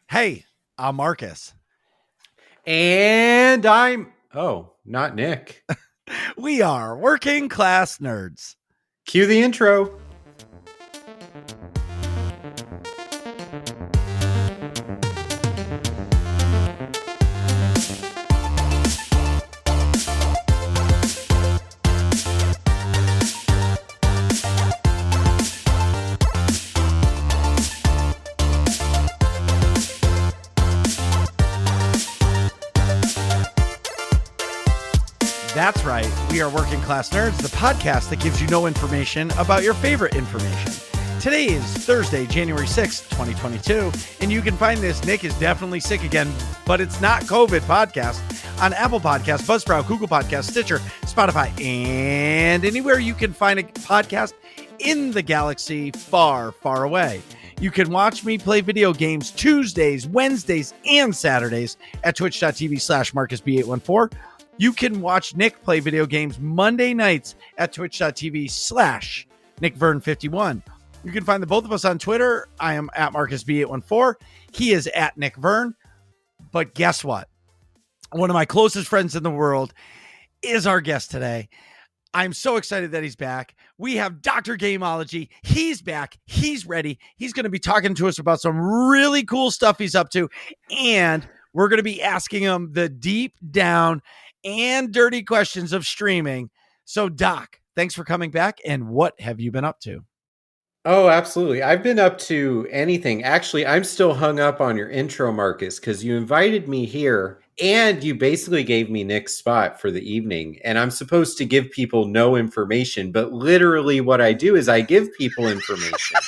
Hey, I'm Marcus. And not Nick. We are working class nerds. Cue the intro. That's right. We are Working Class Nerds, the podcast that gives you no information about your favorite information. Today is Thursday, January 6th, 2022, and you can find this. Nick is definitely sick again, but it's not COVID podcast on Apple Podcasts, Buzzsprout, Google Podcasts, Stitcher, Spotify, and anywhere you can find a podcast in the galaxy far, far away. You can watch me play video games Tuesdays, Wednesdays, and Saturdays at twitch.tv/MarcusB814. You can watch Nick play video games Monday nights at twitch.tv/NickVern51. You can find the both of us on Twitter. I am at MarcusB814. He is at Nick Vern. But guess what? One of my closest friends in the world is our guest today. I'm so excited that he's back. We have Dr. Gameology. He's back. He's ready. He's going to be talking to us about some really cool stuff he's up to. And we're going to be asking him the deep down and dirty questions of streaming. So, Doc, thanks for coming back. And what have you been up to? Oh, absolutely. I've been up to anything. Actually, I'm still hung up on your intro, Marcus, because you invited me here and you basically gave me Nick's spot for the evening. And I'm supposed to give people no information, but literally what I do is I give people information.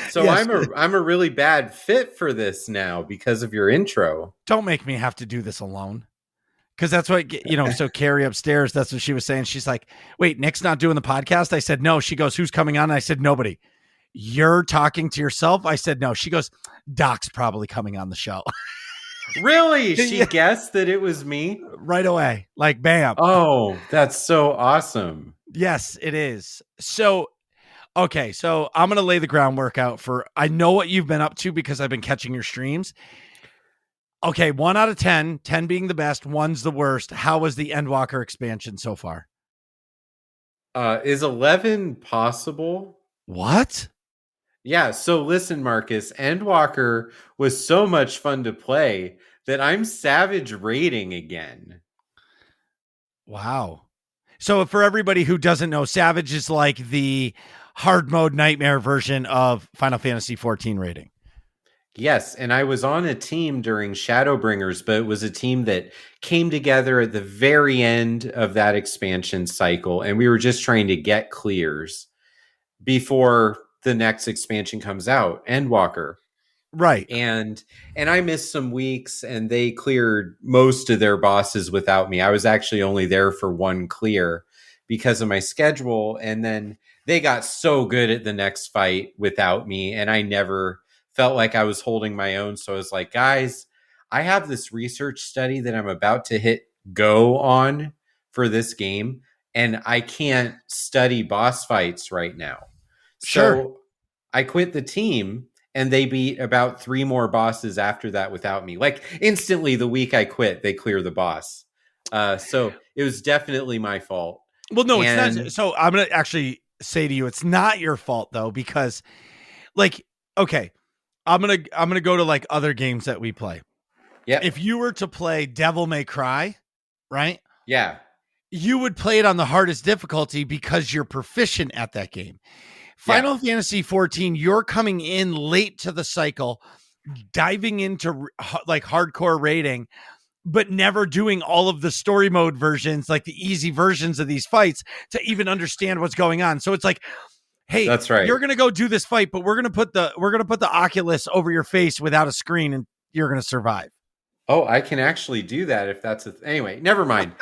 So yes. I'm a really bad fit for this now because of your intro. Don't make me have to do this alone. Because that's what, so Carrie upstairs, that's what she was saying. She's like, wait, Nick's not doing the podcast? I said, no. She goes, who's coming on? I said, nobody. You're talking to yourself? I said, no. She goes, Doc's probably coming on the show. Really? She guessed that it was me? Right away. Like, bam. Oh, that's so awesome. Yes, it is. So, okay. So I'm going to lay the groundwork out I know what you've been up to because I've been catching your streams. Okay, 1 out of 10, 10 being the best, 1's the worst. How was the Endwalker expansion so far? Is 11 possible? What? Yeah, so listen, Marcus, Endwalker was so much fun to play that I'm savage rating again. Wow. So for everybody who doesn't know, Savage is like the hard mode nightmare version of Final Fantasy XIV rating. Yes, and I was on a team during Shadowbringers, but it was a team that came together at the very end of that expansion cycle, and we were just trying to get clears before the next expansion comes out, Endwalker. Right. And I missed some weeks, and they cleared most of their bosses without me. I was actually only there for one clear because of my schedule, and then they got so good at the next fight without me, and I never felt like I was holding my own. So I was like, guys, I have this research study that I'm about to hit go on for this game, and I can't study boss fights right now. Sure. So I quit the team, and they beat about 3 more bosses after that without me. Like instantly the week I quit, they clear the boss. So it was definitely my fault. Well, no, it's not. So I'm going to actually say to you, it's not your fault though, because like, okay, I'm gonna go to like other games that we play. Yeah. If you were to play Devil May Cry, right? Yeah. You would play it on the hardest difficulty because you're proficient at that game. Final Fantasy XIV, you're coming in late to the cycle, diving into like hardcore rating, but never doing all of the story mode versions, like the easy versions of these fights to even understand what's going on. So it's like, hey, that's right. You're gonna go do this fight, but we're gonna put the Oculus over your face without a screen, and you're gonna survive. Oh, I can actually do that if that's anyway. Never mind.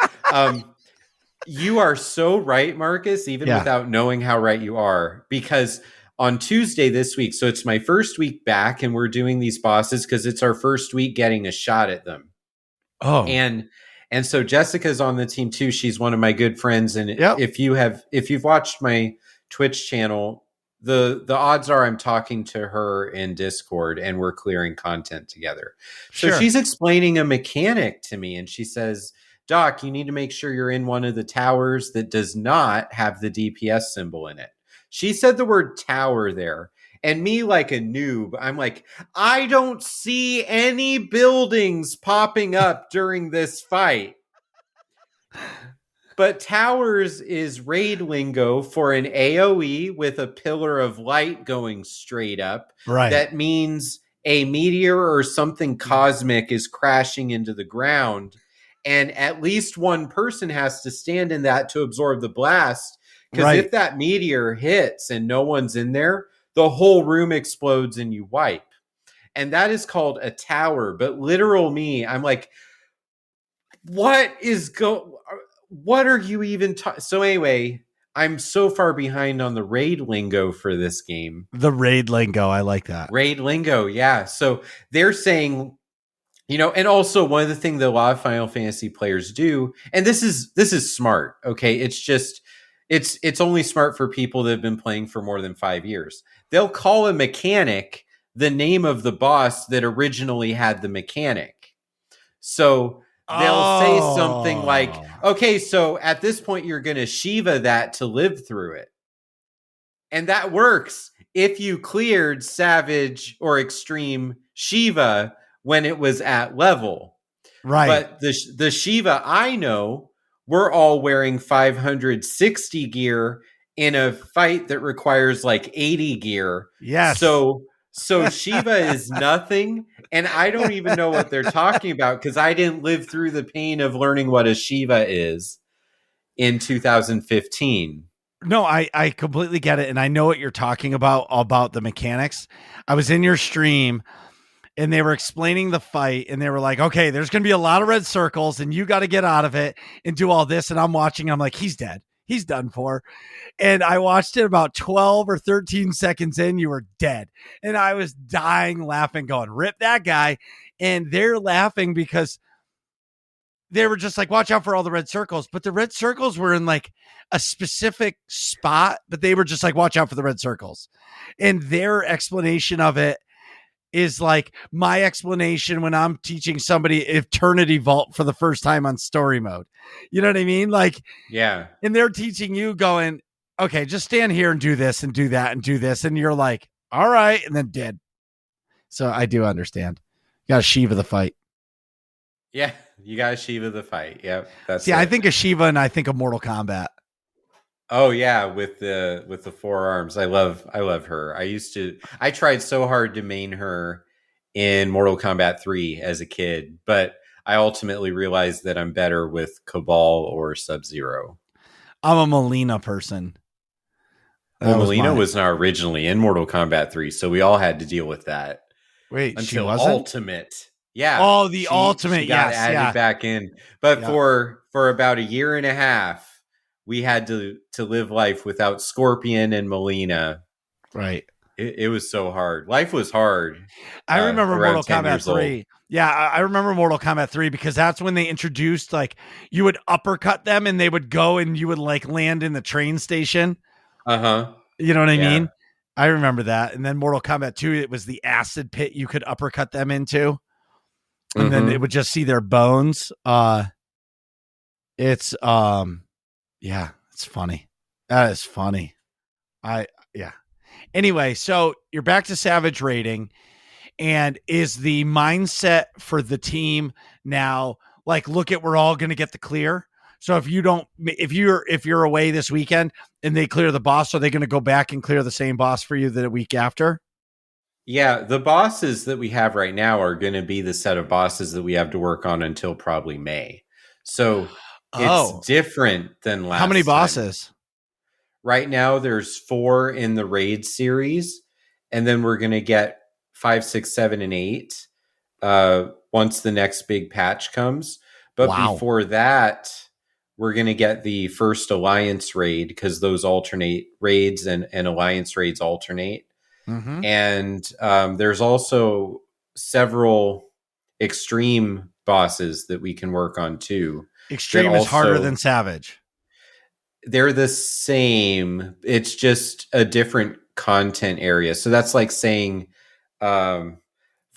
You are so right, Marcus. Even without knowing how right you are, because on Tuesday this week, so it's my first week back, and we're doing these bosses because it's our first week getting a shot at them. Oh, and so Jessica's on the team too. She's one of my good friends, and if you've watched my Twitch channel, the odds are I'm talking to her in Discord and we're clearing content together. So Sure. she's explaining a mechanic to me and she says, Doc, you need to make sure you're in one of the towers that does not have the DPS symbol in it. She said the word tower there. And me, like a noob, I'm like, I don't see any buildings popping up during this fight. But towers is raid lingo for an AoE with a pillar of light going straight up. Right. That means a meteor or something cosmic is crashing into the ground. And at least one person has to stand in that to absorb the blast. Because Right. if that meteor hits and no one's in there, the whole room explodes and you wipe. And that is called a tower. But literal me, I'm like, what are you even so anyway, I'm so far behind on the raid lingo for this game. The raid lingo, I like that. Raid lingo, yeah. So they're saying, and also one of the things that a lot of Final Fantasy players do, and this is smart, okay? It's just it's only smart for people that have been playing for more than 5 years. They'll call a mechanic the name of the boss that originally had the mechanic. So they'll say something like, okay, so at this point, you're going to Shiva that to live through it. And that works if you cleared Savage or Extreme Shiva when it was at level. Right. But the Shiva I know, we're all wearing 560 gear in a fight that requires like 80 gear. Yes. So Shiva is nothing, and I don't even know what they're talking about because I didn't live through the pain of learning what a Shiva is in 2015. No, I completely get it, and I know what you're talking about the mechanics. I was in your stream, and they were explaining the fight, and they were like, okay, there's going to be a lot of red circles, and you got to get out of it and do all this, and I'm watching, I'm like, he's dead. He's done for. And I watched it about 12 or 13 seconds in, you were dead. And I was dying laughing, going, rip that guy. And they're laughing because they were just like, watch out for all the red circles. But the red circles were in like a specific spot, but they were just like, watch out for the red circles. And their explanation of it is like my explanation when I'm teaching somebody Eternity Vault for the first time on story mode. You know what I mean? Like, yeah. And they're teaching you going, okay, just stand here and do this and do that and do this. And you're like, all right. And then dead. So I do understand. You got to Shiva the fight. Yeah. You got to Shiva the fight. Yep. That's I think of Shiva and I think of Mortal Kombat. Oh yeah, with the forearms. I love her. I tried so hard to main her in Mortal Kombat 3 as a kid, but I ultimately realized that I'm better with Cabal or Sub-Zero. I'm a Melina person. Well, Melina was not originally in Mortal Kombat 3, so we all had to deal with that. Wait, until she wasn't? Ultimate. Yeah. Oh, the Ultimate. She got added back in. But for about a year and a half, we had to live life without Scorpion and Melina. Right. It was so hard. Life was hard. I remember Mortal Kombat 3. Old. Yeah, I remember Mortal Kombat 3 because that's when they introduced, like, you would uppercut them and they would go and you would, like, land in the train station. Uh-huh. You know what I mean? I remember that. And then Mortal Kombat 2, it was the acid pit you could uppercut them into. And then it would just see their bones. It's funny. That is funny. Anyway, so you're back to Savage rating, and is the mindset for the team now like, look at, we're all going to get the clear? So if you're away this weekend and they clear the boss, are they going to go back and clear the same boss for you the week after? Yeah, the bosses that we have right now are going to be the set of bosses that we have to work on until probably May. So it's different than last time. How many bosses? Right now, there's 4 in the raid series, and then we're going to get 5, 6, 7, and 8 once the next big patch comes. But before that, we're going to get the first Alliance raid because those alternate raids and Alliance raids alternate. Mm-hmm. And there's also several extreme bosses that we can work on too. Extreme is harder than Savage. They're the same. It's just a different content areas. So that's like saying um,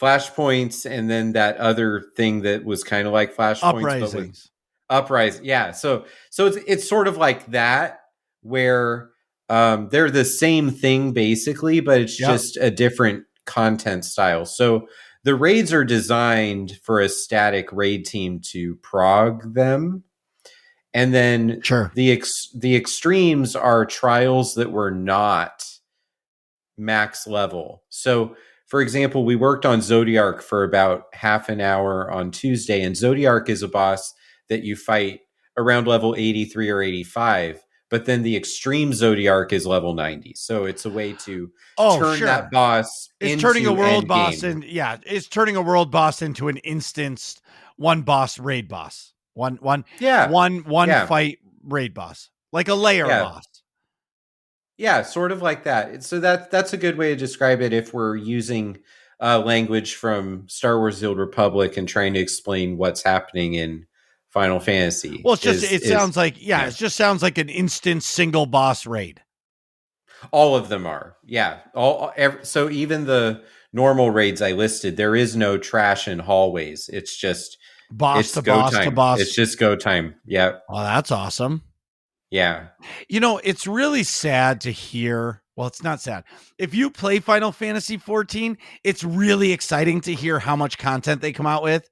flashpoints, and then that other thing that was kind of like flashpoints, but with Uprisings. uprise. Yeah. So it's sort of like that, where they're the same thing basically, but it's Yep. just a different content style. So the raids are designed for a static raid team to prog them, and then Sure. the extremes are trials that were not max level. So, for example, we worked on Zodiark for about half an hour on Tuesday, and Zodiark is a boss that you fight around level 83 or 85, but then the extreme Zodiark is level 90. So it's a way to Oh, turn that sure. boss It's turning a into world end boss game. and it's turning a world boss into an instanced one boss raid boss. Yeah. One Yeah. fight raid boss. Like a layer Yeah. boss. Yeah, sort of like that. So that's a good way to describe it if we're using language from Star Wars: The Old Republic and trying to explain what's happening in Final Fantasy. Well, it Is sounds like, Yeah, it just sounds like an instant single boss raid. all of them are. Yeah, so even the normal raids I listed, there is no trash in hallways. Boss It's to go boss to time. It's boss. just go time. Yeah, Oh, that's awesome. yeah, It's really sad to hear. Well, it's not sad. If you play Final Fantasy 14, it's really exciting to hear how much content they come out with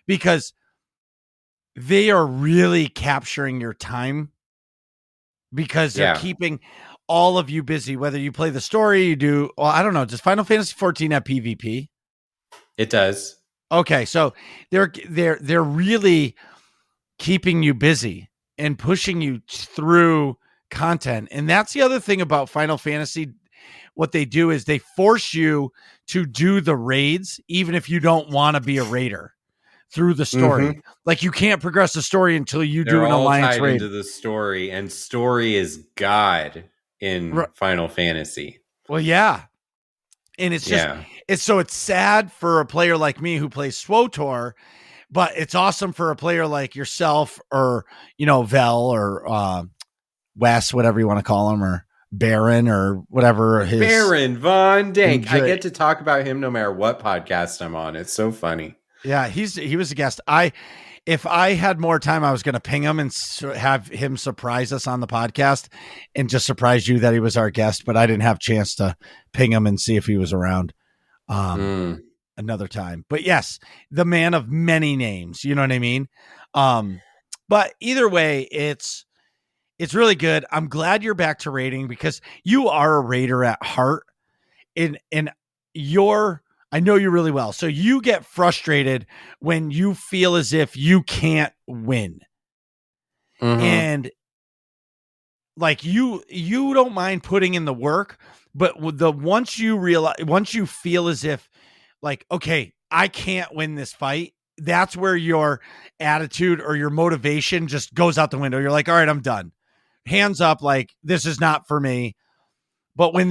because they are really capturing your time because they're yeah. keeping all of you busy. Whether you play the story, you do. Well, I don't know. Does Final Fantasy 14 have PvP? It does. Okay, so they're really keeping you busy and pushing you through content. And that's the other thing about Final Fantasy. What they do is they force you to do the raids, even if you don't want to be a raider through the story. Mm-hmm. Like you can't progress the story until you do They're an all alliance tied raid. into the story, and story is God in Final Fantasy. Well, yeah. And Yeah. it's sad for a player like me who plays SWTOR, but it's awesome for a player like yourself or, Vel or Wes, whatever you want to call him, or Baron or whatever his. Baron Von Dank. I Enjoy. get to talk about him no matter what podcast I'm on. It's so funny. Yeah, he was a guest. If I had more time, I was going to ping him and have him surprise us on the podcast and just surprise you that he was our guest, but I didn't have a chance to ping him and see if he was around another time. But yes, the man of many names, you know what I mean? But either way, it's really good. I'm glad you're back to raiding because you are a raider at heart. And I know you really well. So you get frustrated when you feel as if you can't win. Mm-hmm. And like you don't mind putting in the work, but once you feel as if like, okay, I can't win this fight, that's where your attitude or your motivation just goes out the window. You're like, all right, I'm done. Hands up, like this is not for me. But when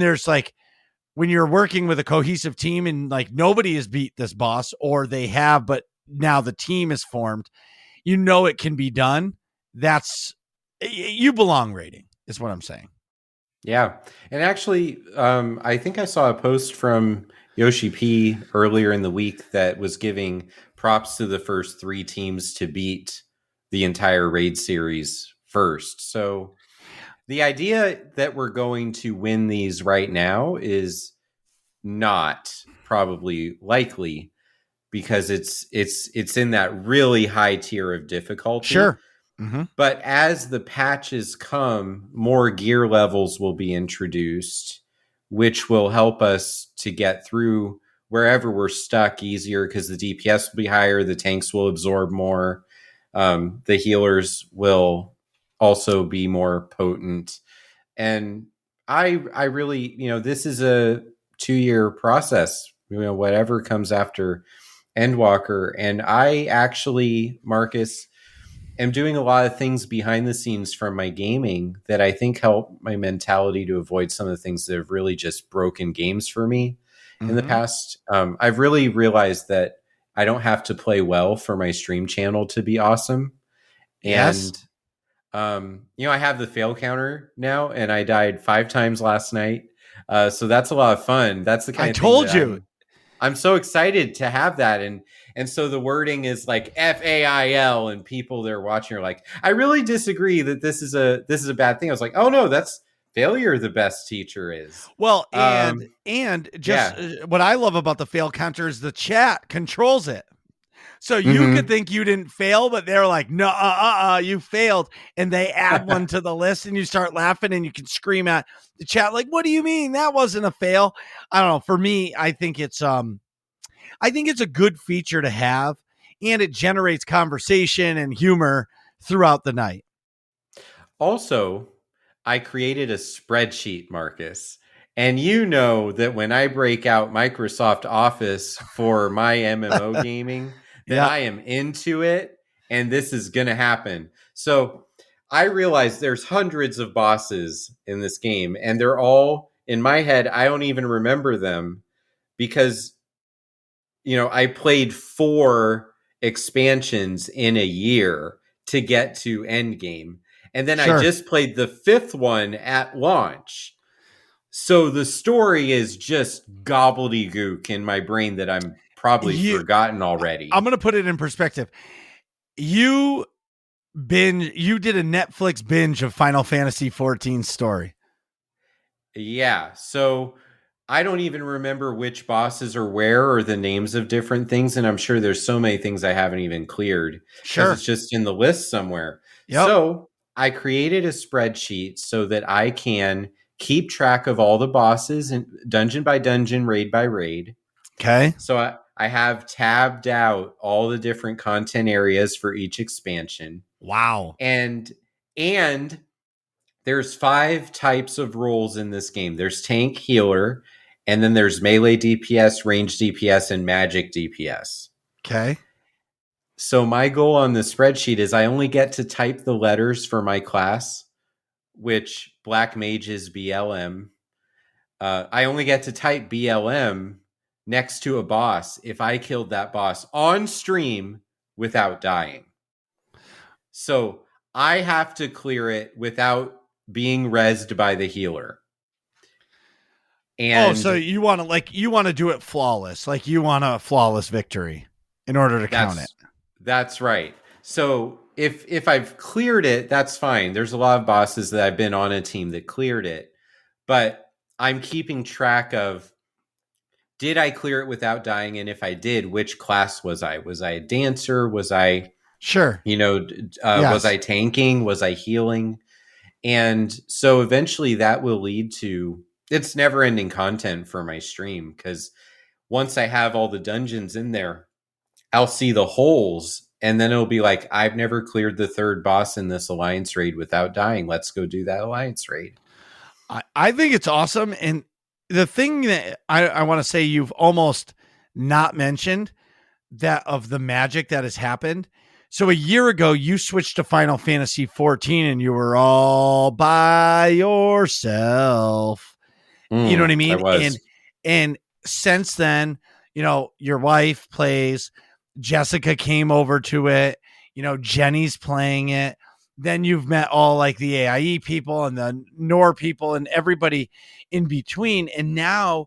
you're working with a cohesive team and like nobody has beat this boss or they have, but now the team is formed, it can be done. You belong rating is what I'm saying. Yeah. And actually, I think I saw a post from Yoshi P earlier in the week that was giving props to the first 3 teams to beat the entire raid series first. So the idea that we're going to win these right now is not probably likely, because it's in that really high tier of difficulty. Sure. Mm-hmm. But as the patches come, more gear levels will be introduced, which will help us to get through wherever we're stuck easier, because the DPS will be higher, the tanks will absorb more, the healers will also be more potent. And I really, this is a 2-year process, whatever comes after Endwalker. And I actually, Marcus, am doing a lot of things behind the scenes from my gaming that I think help my mentality to avoid some of the things that have really just broken games for me in the Mm-hmm. past. I've really realized that I don't have to play well for my stream channel to be awesome. Yes. And I have the fail counter now, and I died 5 times last night. So that's a lot of fun. That's the I kind of thing told that you. I'm so excited to have that. And so the wording is like FAIL, and people that are watching are like, I really disagree that this is a bad thing. I was like, oh no, that's failure. The best teacher is. Well, Um, and just yeah. what I love about the fail counter is the chat controls it. So you could Mm-hmm. think you didn't fail, but they're like, no, you failed. And they add one to the list and you start laughing and you can scream at the chat, like, what do you mean? That wasn't a fail. I don't know. For me, I think it's a good feature to have, and it generates conversation and humor throughout the night. Also, I created a spreadsheet, Marcus. And you know that when I break out Microsoft Office for my MMO gaming, that Yeah. I am into it and this is going to happen. So I realize there's hundreds of bosses in this game, and they're all in my head. I don't even remember them because, I played 4 expansions in a year to get to Endgame. And then I Sure. just played the 5th one at launch. So the story is just gobbledygook in my brain that I'm probably You forgotten I'm already. going to put it in perspective. You you did a Netflix binge of Final Fantasy 14 story. Yeah. So I don't even remember which bosses are where or the names of different things. And I'm sure there's so many things I haven't even cleared because Sure. it's just in the list somewhere. Yep. So I created a spreadsheet so that I can keep track of all the bosses and dungeon by dungeon, raid by raid. Okay. So I have tabbed out all the different content areas for each expansion. Wow. And there's 5 types of roles in this game. There's tank, healer, and then there's melee DPS, range DPS, and magic DPS. Okay. So my goal on the spreadsheet is I only get to type the letters for my class, which black mage is BLM. I only get to type BLM next to a boss if I killed that boss on stream without dying. So I have to clear it without being rezzed by the healer. Oh, so And you want to do it flawless. Like you want a flawless victory in order to count it. that's right. So if I've cleared it, that's fine. There's a lot of bosses that I've been on a team that cleared it, but I'm keeping track of, did I clear it without dying? And if I did, which class was I? Was I a dancer? Was I, Sure. was Yes. I tanking? Was I healing? And so eventually that will lead to, it's never ending content for my stream, because once I have all the dungeons in there, I'll see the holes, and then it'll be like, I've never cleared the 3rd boss in this alliance raid without dying. Let's go do that alliance raid. I think it's awesome. And the thing that I want to say you've almost not mentioned that of the magic that has happened. So a year ago, you switched to Final Fantasy 14 and you were all by yourself. You know what I I mean? And was. and since then, your wife plays, Jessica came over to it, Jenny's playing it. Then you've met all like the AIE people and the NOR people and everybody in between. And now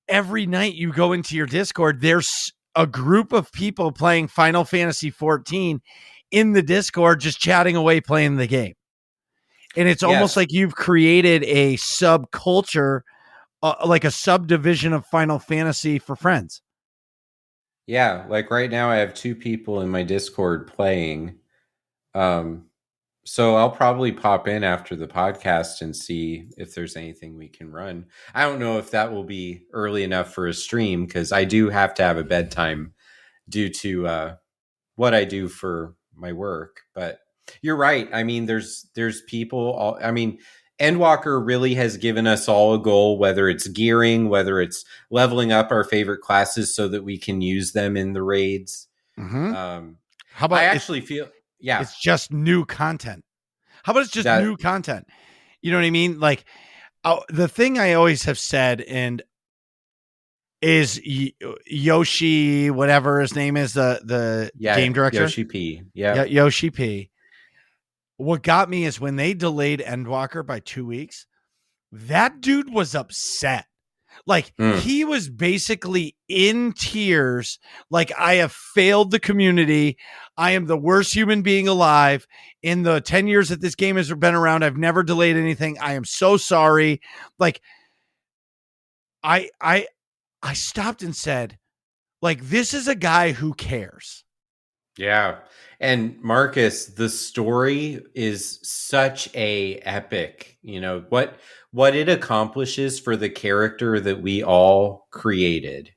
every night you go into your Discord, there's a group of people playing Final Fantasy 14 in the Discord, just chatting away, playing the game. And it's almost Yes. like you've created a subculture, like a subdivision of Final Fantasy for friends. Yeah. Like right now, I have 2 people in my Discord playing. Um, so I'll probably pop in after the podcast and see if there's anything we can run. I don't know if that will be early enough for a stream, because I do have to have a bedtime due to what I do for my work. But you're right. I mean, there's people. I mean, Endwalker really has given us all a goal, whether it's gearing, whether it's leveling up our favorite classes so that we can use them in the raids. Mm-hmm. Um, How I about actually feel, yeah, it's just new content? How about it's just that new content? You know what I mean? Like the thing I always have said, and is Yoshi, whatever his name is, the yeah, game director, Yoshi P. Yeah. yeah, Yoshi P. What got me is when they delayed Endwalker by 2 weeks. that dude was upset. Like, Mm. he was basically in tears. Like, I have failed the community. I am the worst human being alive. In the 10 years that this game has been around, I've never delayed anything. I am so sorry. Like, I I I stopped and said, like, this is a guy who cares. Yeah. And Marcus, the story is such a epic, what it accomplishes for the character that we all created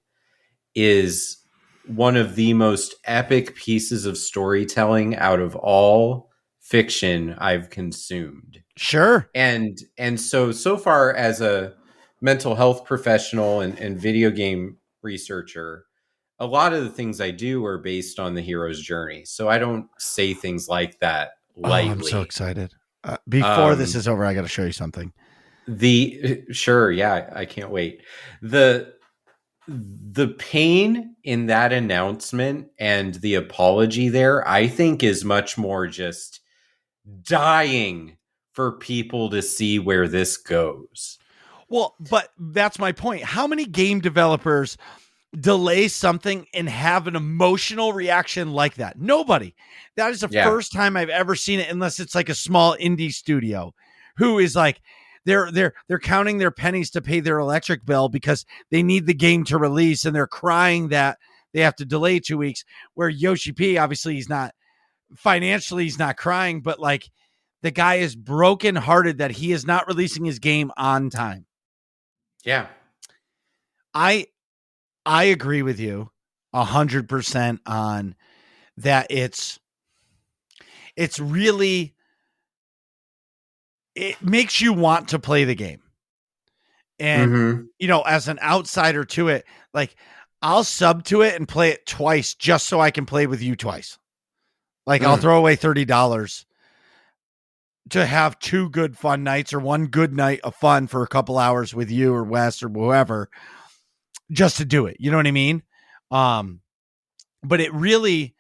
is one of the most epic pieces of storytelling out of all fiction I've consumed. Sure. And so far as a mental health professional and video game researcher, a lot of the things I do are based on the hero's journey. So I don't say things like that Oh, I'm so lightly. excited. Before this Um, is over, I got to show you something. the sure, yeah, I can't wait. The pain in that announcement and the apology there, I think, is much more just dying for people to see where this goes. Well, but that's my point. How many game developers delay something and have an emotional reaction like that? Nobody. That is the Yeah. first time I've ever seen it, unless it's like a small indie studio who is like, they're counting their pennies to pay their electric bill because they need the game to release, and they're crying that they have to delay 2 weeks. Where Yoshi P, obviously, he's not financially, he's not crying, but like, the guy is brokenhearted that he is not releasing his game on time. Yeah. I I agree with you 100% on that. It's really, it makes you want to play the game. And, Mm-hmm. as an outsider to it, like, I'll sub to it and play it twice just so I can play with you twice. Like, I'll Mm. throw away $30 to have two good fun nights, or one good night of fun for a couple hours with you or Wes or whoever, just to do it. You know what I mean? But it really,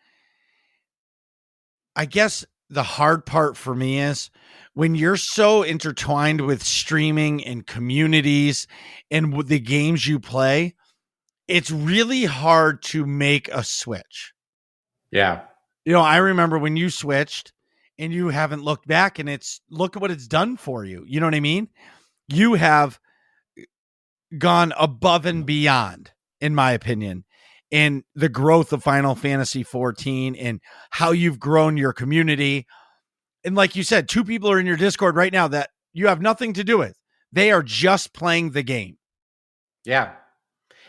I guess the hard part for me is when you're so intertwined with streaming and communities and with the games you play, it's really hard to make a switch. Yeah. I remember when you switched and you haven't looked back, and look at what it's done for you. You know what I mean? You have gone above and beyond, in my opinion, in the growth of Final Fantasy 14 and how you've grown your community. And like you said, two people are in your Discord right now that you have nothing to do with. They are just playing the game. Yeah.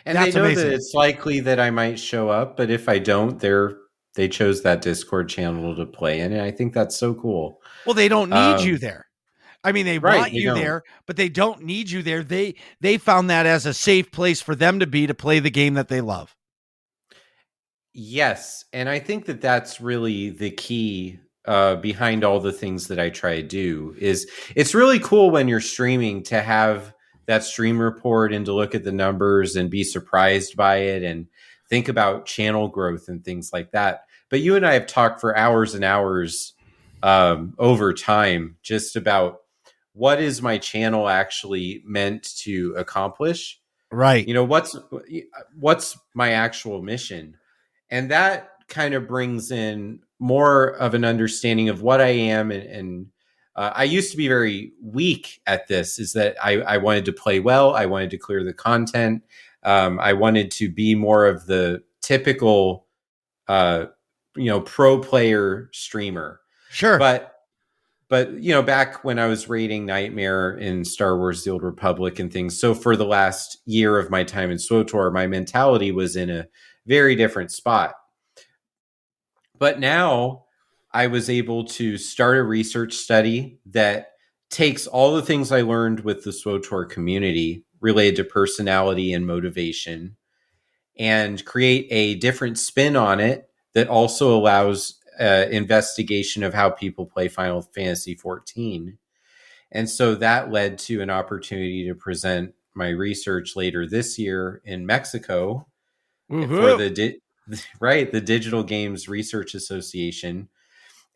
And they That's know that amazing. it's likely that I might show up, but if I don't, they chose that Discord channel to play in, and I think that's so cool. Well, they don't need you Um, there. I mean, they right, want they you don't. there, but they don't need you there. They found that as a safe place for them to be, to play the game that they love. Yes, and I think that that's really the key behind all the things that I try to do. Is it's really cool when you're streaming to have that stream report and to look at the numbers and be surprised by it and think about channel growth and things like that. But you and I have talked for hours and hours over time just about what is my channel actually meant to accomplish. Right. What's my actual mission, and that kind of brings in more of an understanding of what I am. And I used to be very weak at this, is that I wanted to play well. I wanted to clear the content. I wanted to be more of the typical, pro player streamer. Sure. But back when I was raiding Nightmare in Star Wars The Old Republic and things, so for the last year of my time in SWTOR, my mentality was in a very different spot. But now I was able to start a research study that takes all the things I learned with the SWTOR community related to personality and motivation and create a different spin on it that also allows investigation of how people play Final Fantasy 14. And so that led to an opportunity to present my research later this year in Mexico for Woohoo. the Digital Games Research Association.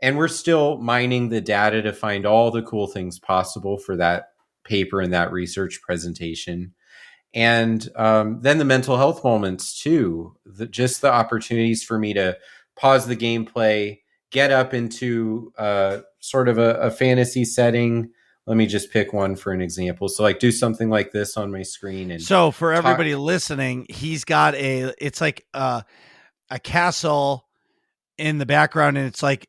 And we're still mining the data to find all the cool things possible for that paper and that research presentation. And then the mental health moments too, just the opportunities for me to pause the gameplay, get up into sort of a fantasy setting. Let me just pick one for an example. So like do something like this on my screen and So for talk. everybody listening, he's got it's like a castle in the background, and it's like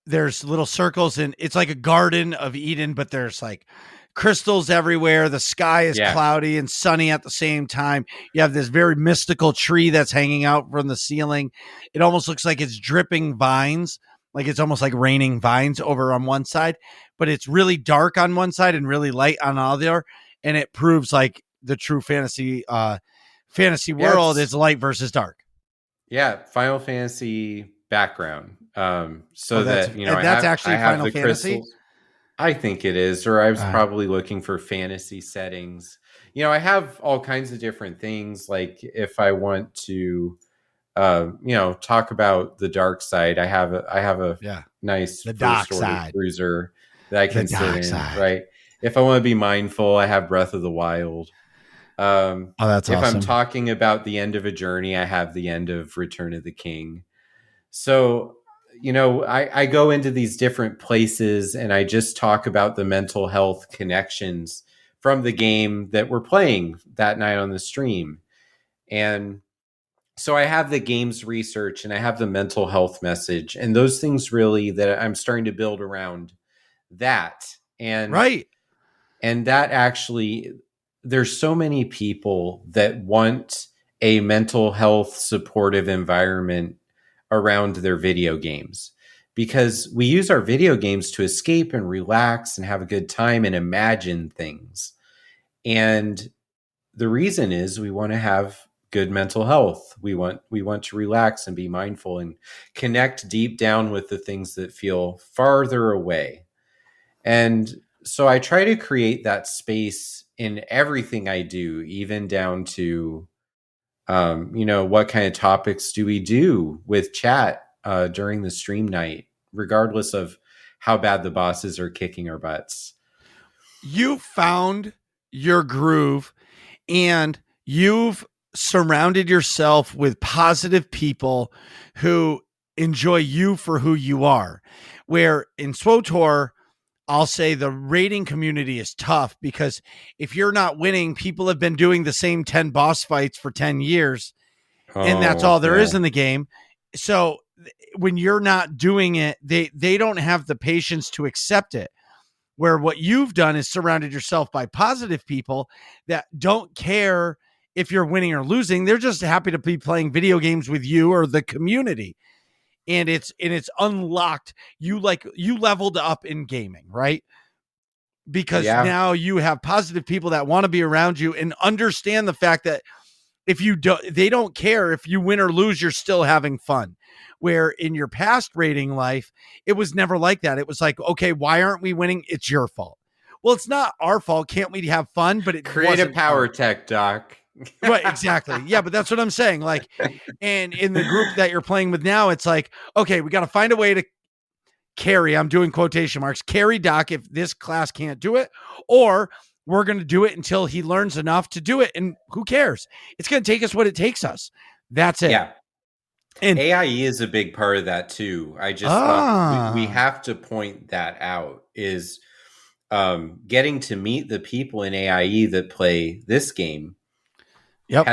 there's little circles, and it's like a Garden of Eden, but there's like crystals everywhere. The sky is Yeah. cloudy and sunny at the same time. You have this very mystical tree that's hanging out from the ceiling. It almost looks like it's dripping vines, like it's almost like raining vines over on one side, but it's really dark on one side and really light on the other. And it proves like the true fantasy world is light versus dark. Yeah, Final Fantasy background. So that that's I actually have Final the Fantasy. crystals. I think it is, or I was Uh, probably looking for fantasy settings. I have all kinds of different things. Like if I want to, talk about the dark side, I have a yeah, nice the dark first order side. cruiser that I The can sit dark in. side. Right. If I want to be mindful, I have Breath of the Wild. Oh, that's If I'm awesome. talking about the end of a journey, I have the end of Return of the King. So, I go into these different places and I just talk about the mental health connections from the game that we're playing that night on the stream. And so I have the games research and I have the mental health message and those things really that I'm starting to build around that. Right. And that actually, there's so many people that want a mental health supportive environment around their video games because we use our video games to escape and relax and have a good time and imagine things. And the reason is we want to have good mental health. We want to relax and be mindful and connect deep down with the things that feel farther away. And so I try to create that space in everything I do, even down to, what kind of topics do we do with chat during the stream night, regardless of how bad the bosses are kicking our butts. You found your groove, and you've surrounded yourself with positive people who enjoy you for who you are. Where in SWTOR, I'll say the rating community is tough because if you're not winning, people have been doing the same 10 boss fights for 10 years, and that's Oh, all there yeah. is in the game. So when you're not doing it, they don't have the patience to accept it. Where what you've done is surrounded yourself by positive people that don't care if you're winning or losing. They're just happy to be playing video games with you or the community. And it's unlocked. You leveled up in gaming, right? Because Yeah. now you have positive people that want to be around you and understand the fact that if you don't, they don't care if you win or lose, you're still having fun. Where in your past rating life, it was never like that. It was like, okay, why aren't we winning? It's your fault. Well, it's not our fault. Can't we have fun? But it Create a wasn't power fun. tech, Doc. Right, exactly. Yeah, but that's what I'm saying. Like, and in the group that you're playing with now, it's like, okay, we got to find a way to carry, I'm doing quotation marks, carry Doc if this class can't do it, or we're going to do it until he learns enough to do it. And who cares? It's going to take us what it takes us. That's it. Yeah. And AIE is a big part of that too. I just thought we ah, have to point that out is getting to meet the people in AIE that play this game yep,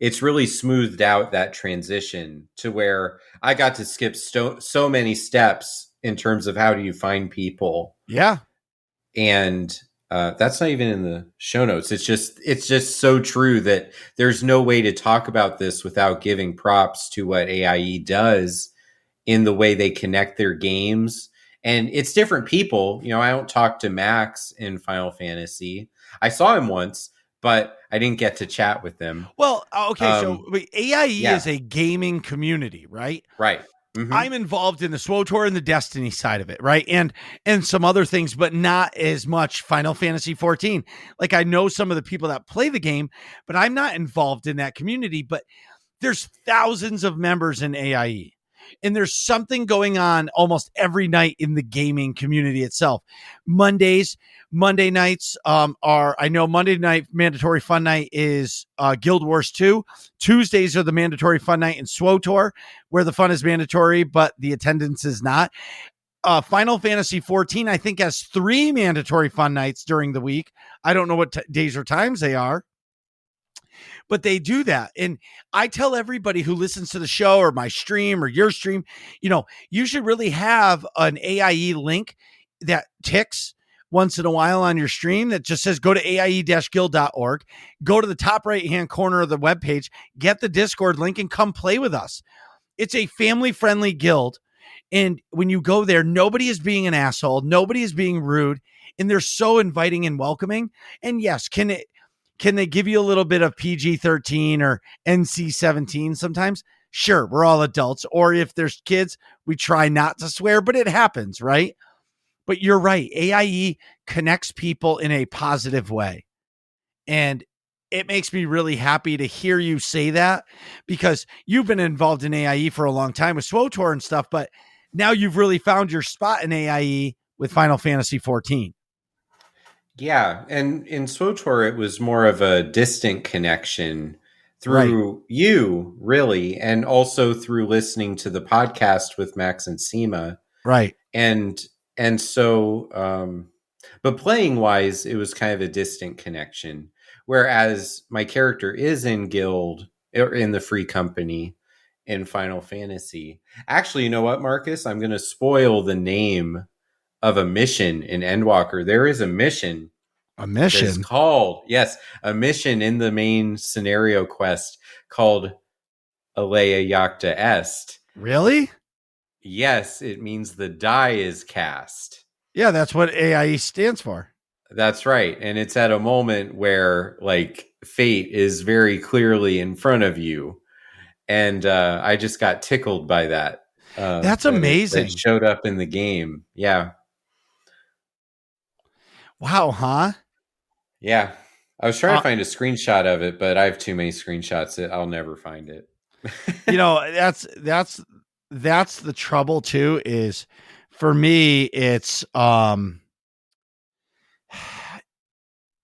it's really smoothed out that transition to where I got to skip so many steps in terms of how do you find people. yeah, And that's not even in the show notes. It's just so true that there's no way to talk about this without giving props to what AIE does in the way they connect their games. And it's different people. I don't talk to Max in Final Fantasy. I saw him once, but I didn't get to chat with them. well, okay, so AIE Yeah, is a gaming community, right? right. Hmm. I'm involved in the SWTOR and the Destiny side of it, right? And some other things, but not as much Final Fantasy 14. Like I know some of the people that play the game, but I'm not involved in that community. But there's thousands of members in AIE. And there's something going on almost every night in the gaming community itself. Monday nights I know Monday night mandatory fun night is Guild Wars 2. Tuesdays are the mandatory fun night in SWTOR, where the fun is mandatory, but the attendance is not. Final Fantasy 14, I think, has 3 mandatory fun nights during the week. I don't know what days or times they are, but they do that. And I tell everybody who listens to the show or my stream or your stream, you should really have an AIE link that ticks once in a while on your stream that just says go to aie-guild.org, go to the top right-hand corner of the webpage, get the Discord link, and come play with us. It's a family-friendly guild. And when you go there, nobody is being an asshole. Nobody is being rude. And they're so inviting and welcoming. And yes, can they give you a little bit of PG-13 or NC-17 sometimes? Sure, we're all adults. Or if there's kids, we try not to swear, but it happens, right? But you're right. AIE connects people in a positive way. And it makes me really happy to hear you say that, because you've been involved in AIE for a long time with SWTOR and stuff, but now you've really found your spot in AIE with Final Fantasy 14. Yeah, and in SWTOR, it was more of a distant connection through you, really, and also through listening to the podcast with Max and Seema. Right. And so, but playing wise, it was kind of a distant connection. Whereas my character is in Guild or in the free company in Final Fantasy. Actually, you know what, Marcus? I'm going to spoil the name of a mission in Endwalker. There is a mission. A mission? That is called, yes, a mission in the main scenario quest called Alea Yacta Est. Really? Yes, it means the die is cast. Yeah, that's what AIE stands for. That's right. And it's at a moment where, like, fate is very clearly in front of you. And I just got tickled by that. That's amazing. It showed up in the game. Yeah. Wow, huh? Yeah. I was trying to find a screenshot of it, but I have too many screenshots that I'll never find it. That's the trouble too, is for me, it's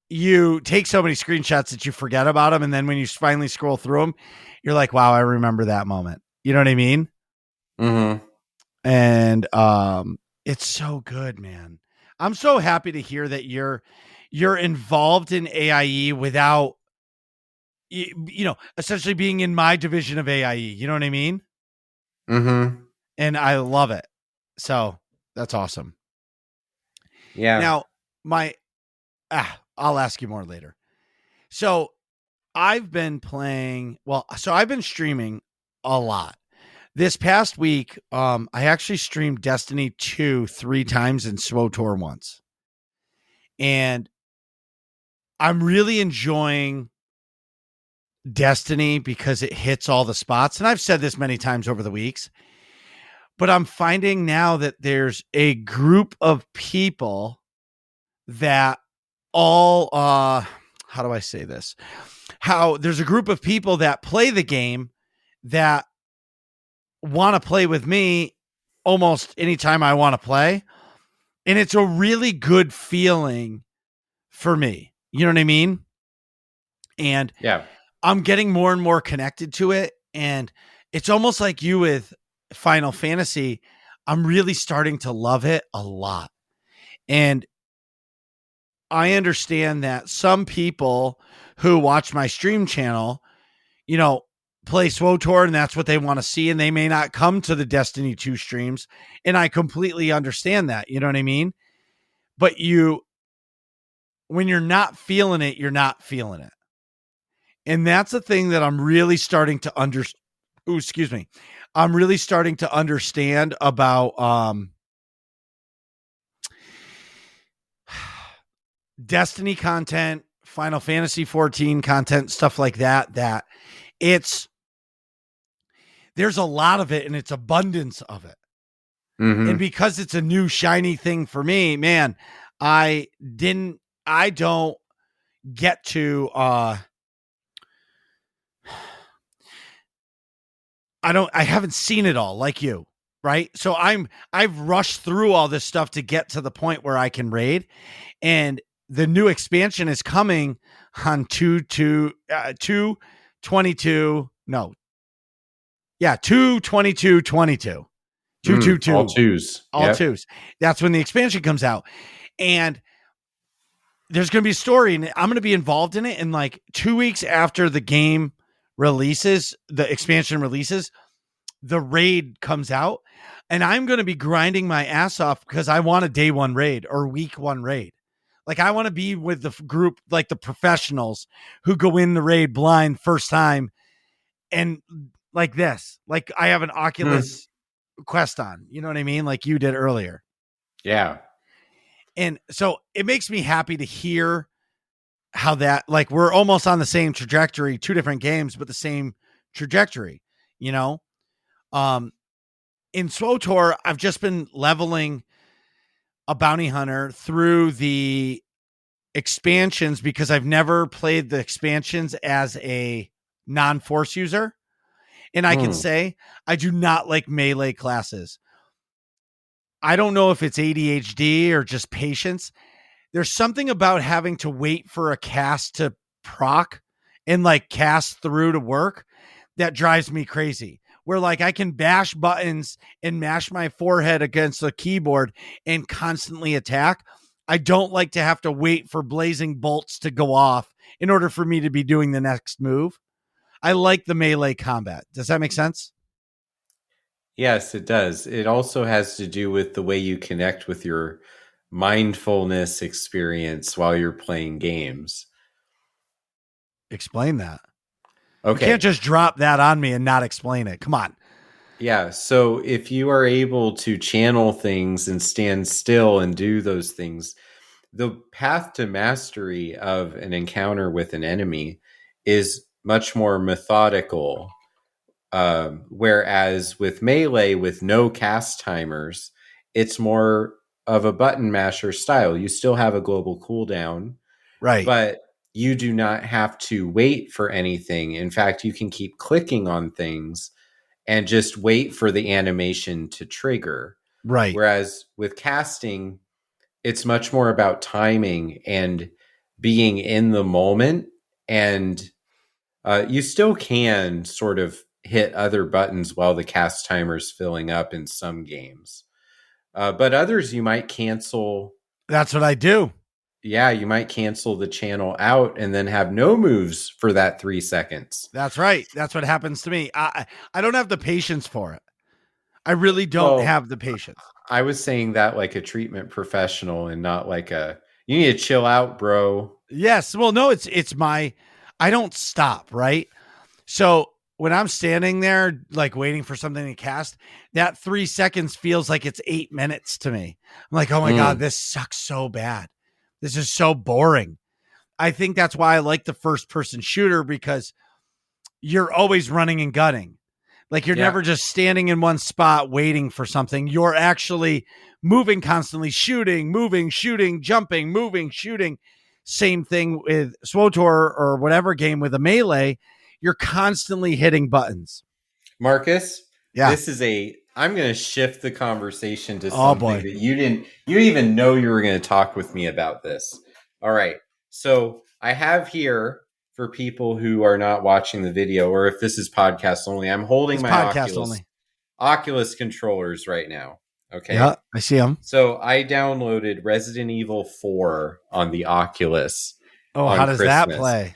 you take so many screenshots that you forget about them. And then when you finally scroll through them, you're like, wow, I remember that moment. You know what I mean? Mm-hmm. And it's so good, man. I'm so happy to hear that you're involved in AIE without, essentially being in my division of AIE. You know what I mean? Mm-hmm. And I love it. So that's awesome. Yeah. Now, I'll ask you more later. So I've been streaming a lot. This past week, I actually streamed Destiny 2 3 times and SWTOR once. And I'm really enjoying Destiny because it hits all the spots. And I've said this many times over the weeks, but I'm finding now that there's a group of people that all, how do I say this? How there's a group of people that play the game that want to play with me almost anytime I want to play. And it's a really good feeling for me. You know what I mean? And yeah, I'm getting more and more connected to it. And it's almost like you with Final Fantasy. I'm really starting to love it a lot. And I understand that some people who watch my stream channel, play SWTOR and that's what they want to see. And they may not come to the Destiny 2 streams. And I completely understand that. You know what I mean? But when you're not feeling it, you're not feeling it. And that's the thing that I'm really starting to I'm really starting to understand about Destiny content, Final Fantasy 14 content, stuff like that, there's a lot of it and it's abundance of it. Mm-hmm. And because it's a new shiny thing for me, man, I don't get to I haven't seen it all like you, right? So I've rushed through all this stuff to get to the point where I can raid, and the new expansion is coming on 222 no. Yeah, 22222. All 222 twos. all Yep. twos. That's when the expansion comes out. And there's going to be a story, and I'm going to be involved in it. And like 2 weeks after the game releases, the expansion releases, the raid comes out, and I'm going to be grinding my ass off because I want a day one raid or week one raid. Like I want to be with the group, like the professionals who go in the raid blind first time, and like this, like I have an Oculus Quest on, you know what I mean? Like you did earlier. Yeah. And so it makes me happy to hear how that, like, we're almost on the same trajectory, two different games, but the same trajectory, you know? Um, in SWTOR, I've just been leveling a bounty hunter through the expansions because I've never played the expansions as a non-force user. And I can say I do not like melee classes. I don't know if it's ADHD or just patience. There's something about having to wait for a cast to proc and like cast through to work that drives me crazy. Where like I can bash buttons and mash my forehead against the keyboard and constantly attack. I don't like to have to wait for blazing bolts to go off in order for me to be doing the next move. I like the melee combat. Does that make sense? Yes, it does. It also has to do with the way you connect with your mindfulness experience while you're playing games. Explain that. You can't Okay. just drop that on me and not explain it. Come on. Yeah. So if you are able to channel things and stand still and do those things, the path to mastery of an encounter with an enemy is much more methodical. Whereas with melee, with no cast timers, it's more of a button masher style. You still have a global cooldown, Right. but you do not have to wait for anything. In fact, you can keep clicking on things and just wait for the animation to trigger. Right. Whereas with casting, it's much more about timing and being in the moment. And you still can sort of hit other buttons while the cast timer is filling up in some games. But others you might cancel. That's what I do. Yeah, you might cancel the channel out and then have no moves for that 3 seconds. That's right. That's what happens to me. I don't have the patience for it. I really don't Well, have the patience. I was saying that like a treatment professional and not like a, you need to chill out, bro. Yes. Well, no, it's my I don't stop, right? So when I'm standing there like waiting for something to cast, that 3 seconds feels like it's 8 minutes to me. I'm like, oh my God, this sucks so bad. This is so boring. I think that's why I like the first person shooter because you're always running and gunning. Like you're Yeah. never just standing in one spot waiting for something. You're actually moving constantly, shooting, moving, shooting, jumping, moving, shooting. Same thing with SWTOR or whatever game with a melee. You're constantly hitting buttons. Marcus, Yeah. this is a, I'm going to shift the conversation to Oh something boy. that you didn't even know you were going to talk with me about this. All right. So I have here for people who are not watching the video, or if this is podcast only, I'm holding It's my podcast only. Oculus controllers right now. Yeah, Okay. I see them. So I downloaded Resident Evil 4 on the Oculus Oh, how on does that Christmas. play?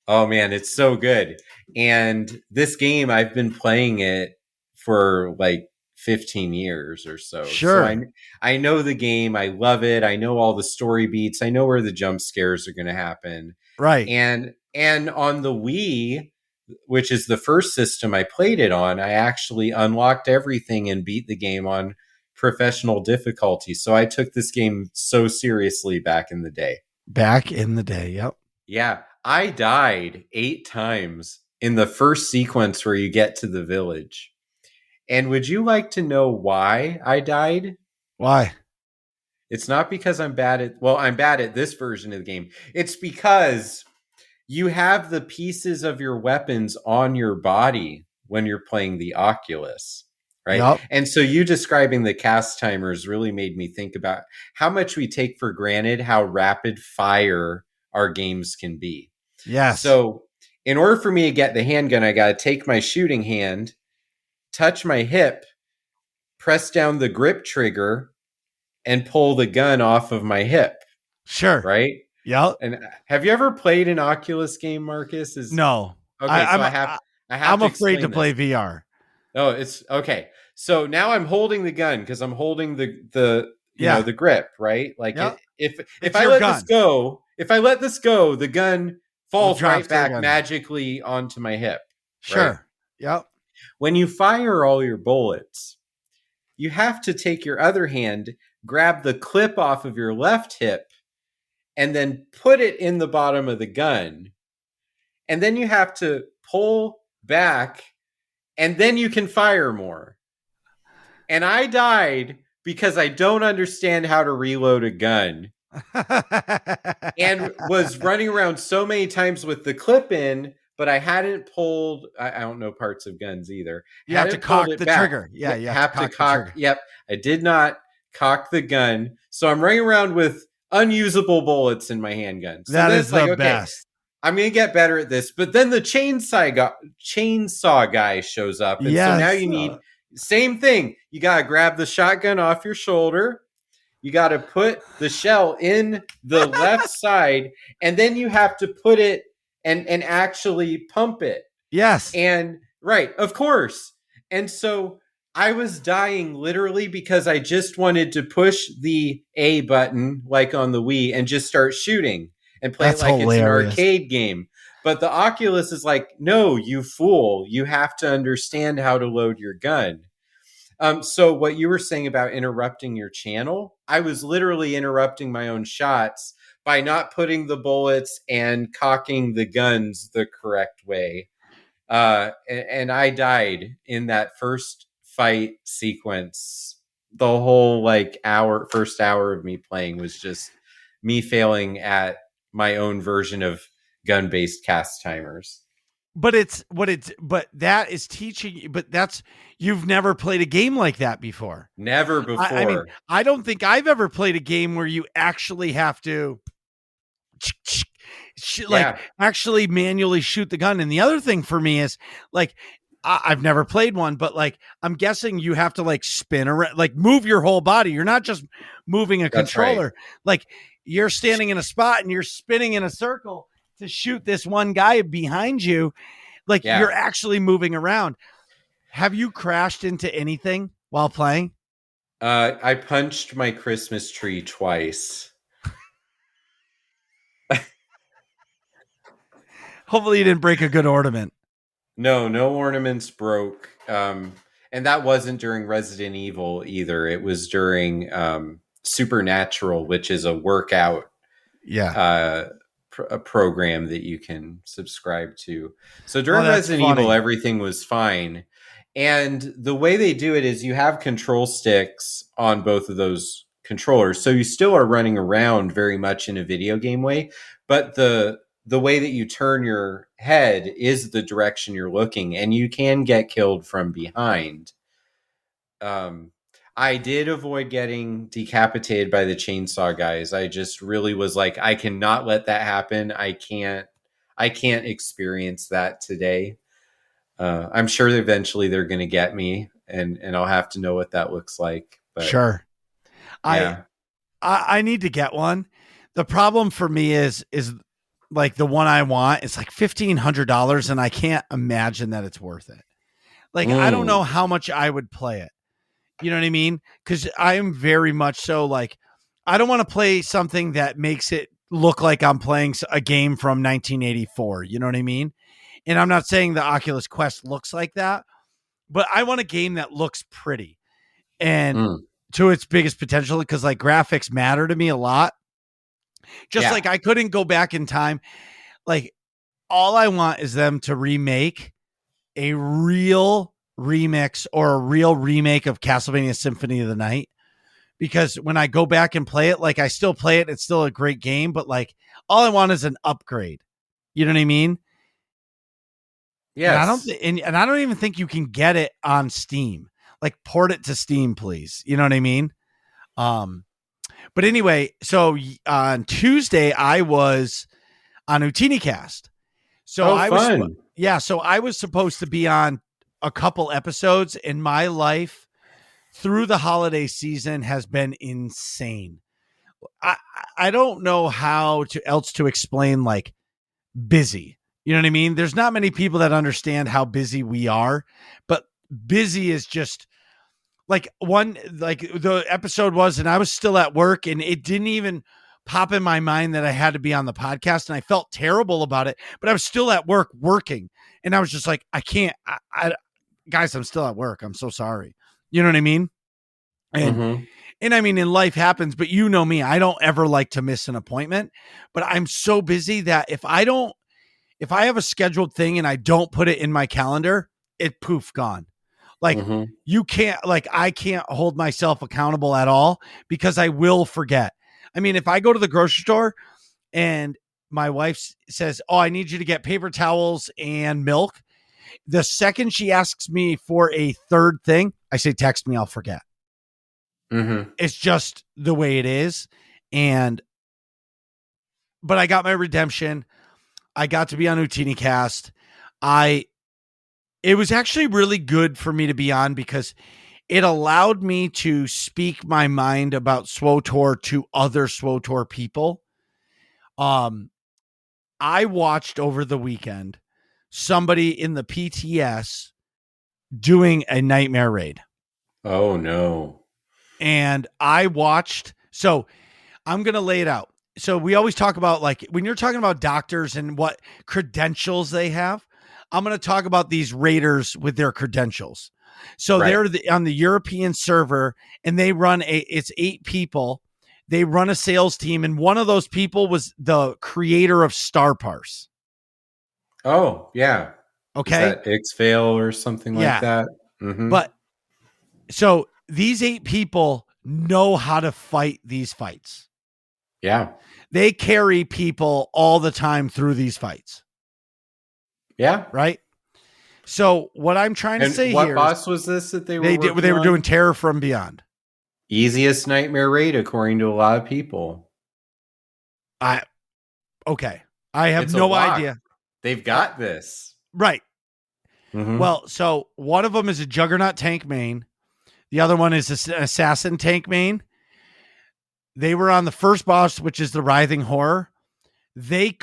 Oh man, it's so good. And this game, I've been playing it for like 15 years or so. So Sure. I know the game. I love it. I know all the story beats. I know where the jump scares are going to happen. Right. And on the Wii, which is the first system I played it on, I actually unlocked everything and beat the game on professional difficulty. So I took this game so seriously back in the day. Back in the day. Yep. Yeah, I died 8 times in the first sequence where you get to the village. And would you like to know why I died? Why? It's not because I'm bad at this version of the game. It's because you have the pieces of your weapons on your body when you're playing the Oculus, right? Yep. And so you describing the cast timers really made me think about how much we take for granted how rapid fire our games can be. Yes. So in order for me to get the handgun, I got to take my shooting hand, touch my hip, press down the grip trigger, and pull the gun off of my hip, Sure. right? Yep. And have you ever played an Oculus game, Marcus? No. Okay, so I have I'm to afraid to explain play this. VR. Oh, it's okay. So now I'm holding the gun because I'm holding the Yeah. the grip, right? Like Yep. if It's I your let this gun. go, the gun Will falls drop right to the back gun. magically onto my hip, right? Sure. Yep. When you fire all your bullets, you have to take your other hand, grab the clip off of your left hip, and then put it in the bottom of the gun. And then you have to pull back, and then you can fire more. And I died because I don't understand how to reload a gun and was running around so many times with the clip in, but I hadn't pulled, I don't know parts of guns either. You have to Hadn't pulled cock it the back. trigger. Yeah, Yeah, you have to have to cock the cock. trigger. Yep. I did not cock the gun. So I'm running around with unusable bullets in my handgun. So That then is it's like, the okay, best. I'm going to get better at this. But then the chainsaw guy shows up. And so now Yes. you need, same thing. You got to grab the shotgun off your shoulder. You got to put the shell in the left side, and then you have to put it and actually pump it. Yes. And right, of course. And so I was dying literally because I just wanted to push the A button like on the Wii and just start shooting and play That's it like it's an hilarious. arcade game. But the Oculus is like, no, you fool. You have to understand how to load your gun. So what you were saying about interrupting your channel, I was literally interrupting my own shots by not putting the bullets and cocking the guns the correct way. And I died in that first fight sequence. The whole first hour of me playing was just me failing at my own version of gun-based cast timers. But that is teaching you, but you've never played a game like that before. Never before. I mean, I don't think I've ever played a game where you actually have to actually manually shoot the gun. And the other thing for me is like, I've never played one, but like, I'm guessing you have to like spin around, like move your whole body. You're not just moving a controller. Right. Like you're standing in a spot and you're spinning in a circle to shoot this one guy behind you. Like you're actually moving around. Have you crashed into anything while playing? I punched my Christmas tree twice. Hopefully you didn't break a good ornament. No ornaments broke. And that wasn't during Resident Evil either. It was during Supernatural, which is a workout a program that you can subscribe to. So during Resident Evil, everything was fine. And the way they do it is you have control sticks on both of those controllers. So you still are running around very much in a video game way, but the way that you turn your head is the direction you're looking, and you can get killed from behind. I did avoid getting decapitated by the chainsaw guys. I just really was like, I cannot let that happen. I can't experience that today. I'm sure eventually they're going to get me, and I'll have to know what that looks like. But sure. Yeah. I need to get one. The problem for me is like the one I want, it's like $1,500 and I can't imagine that it's worth it. Like, I don't know how much I would play it. You know what I mean? Because I am very much so like, I don't want to play something that makes it look like I'm playing a game from 1984. You know what I mean? And I'm not saying the Oculus Quest looks like that, but I want a game that looks pretty and to its biggest potential, because like graphics matter to me a lot. Just like I couldn't go back in time. Like all I want is them to remake a real remix or a real remake of Castlevania Symphony of the Night. Because when I go back and play it, like I still play it, it's still a great game, but like all I want is an upgrade. You know what I mean? And I don't Yes. and I don't even think you can get it on Steam. Like port it to Steam, please. You know what I mean? But anyway, so on Tuesday I was on UtiniCast. So Oh, I was fun. so I was supposed to be on a couple episodes, and my life through the holiday season has been insane. I I don't know how to else to explain like busy. You know what I mean? There's not many people that understand how busy we are, but busy is just like the episode was, and I was still at work, and it didn't even pop in my mind that I had to be on the podcast, and I felt terrible about it, but I was still at work working, and I was just like, I can't, guys, I'm still at work. I'm so sorry. You know what I mean? And Mm-hmm. and I mean, in life happens, but you know me, I don't ever like to miss an appointment, but I'm so busy that if I have a scheduled thing and I don't put it in my calendar, it poof gone. Like Mm-hmm. you can't, like I can't hold myself accountable at all because I will forget. I mean, if I go to the grocery store and my wife says, "Oh, I need you to get paper towels and milk," the second she asks me for a third thing, I say, "Text me, I'll forget." Mm-hmm. It's just the way it is. And but I got my redemption. I got to be on UtiniCast. I It was actually really good for me to be on because it allowed me to speak my mind about SWTOR to other SWTOR people. Um, I watched over the weekend somebody in the PTS doing a nightmare raid. Oh no. And I watched, so I'm going to lay it out. So we always talk about like when you're talking about doctors and what credentials they have, I'm going to talk about these raiders with their credentials. So Right. they're on the European server and they run it's 8 people. They run a sales team, and one of those people was the creator of Star Parse. Oh, yeah. Is Okay. that X-Fail or something like Yeah. that? Mm-hmm. But so these 8 people know how to fight these fights. Yeah. They carry people all the time through these fights. Yeah. Right. So what I'm trying to And say what here is boss was this that they were they working were doing on? Terror from Beyond. Easiest nightmare raid according to a lot of people. I Okay. I have It's a no lock. idea. They've got this. Right. Mm-hmm. Well, so one of them is a Juggernaut tank main. The other one is an assassin tank main. They were on the first boss, which is the Writhing Horror. The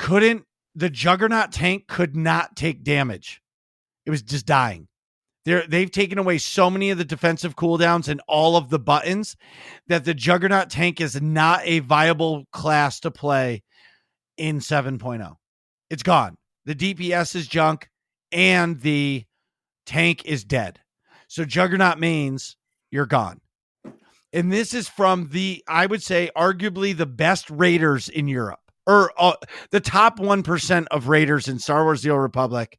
Juggernaut tank could not take damage. It was just dying. They've taken away so many of the defensive cooldowns and all of the buttons that the Juggernaut tank is not a viable class to play in 7.0. It's gone. The DPS is junk and the tank is dead. So Juggernaut mains, you're gone. And this is from I would say, arguably the best raiders in Europe, or the top 1% of raiders in Star Wars: The Old Republic.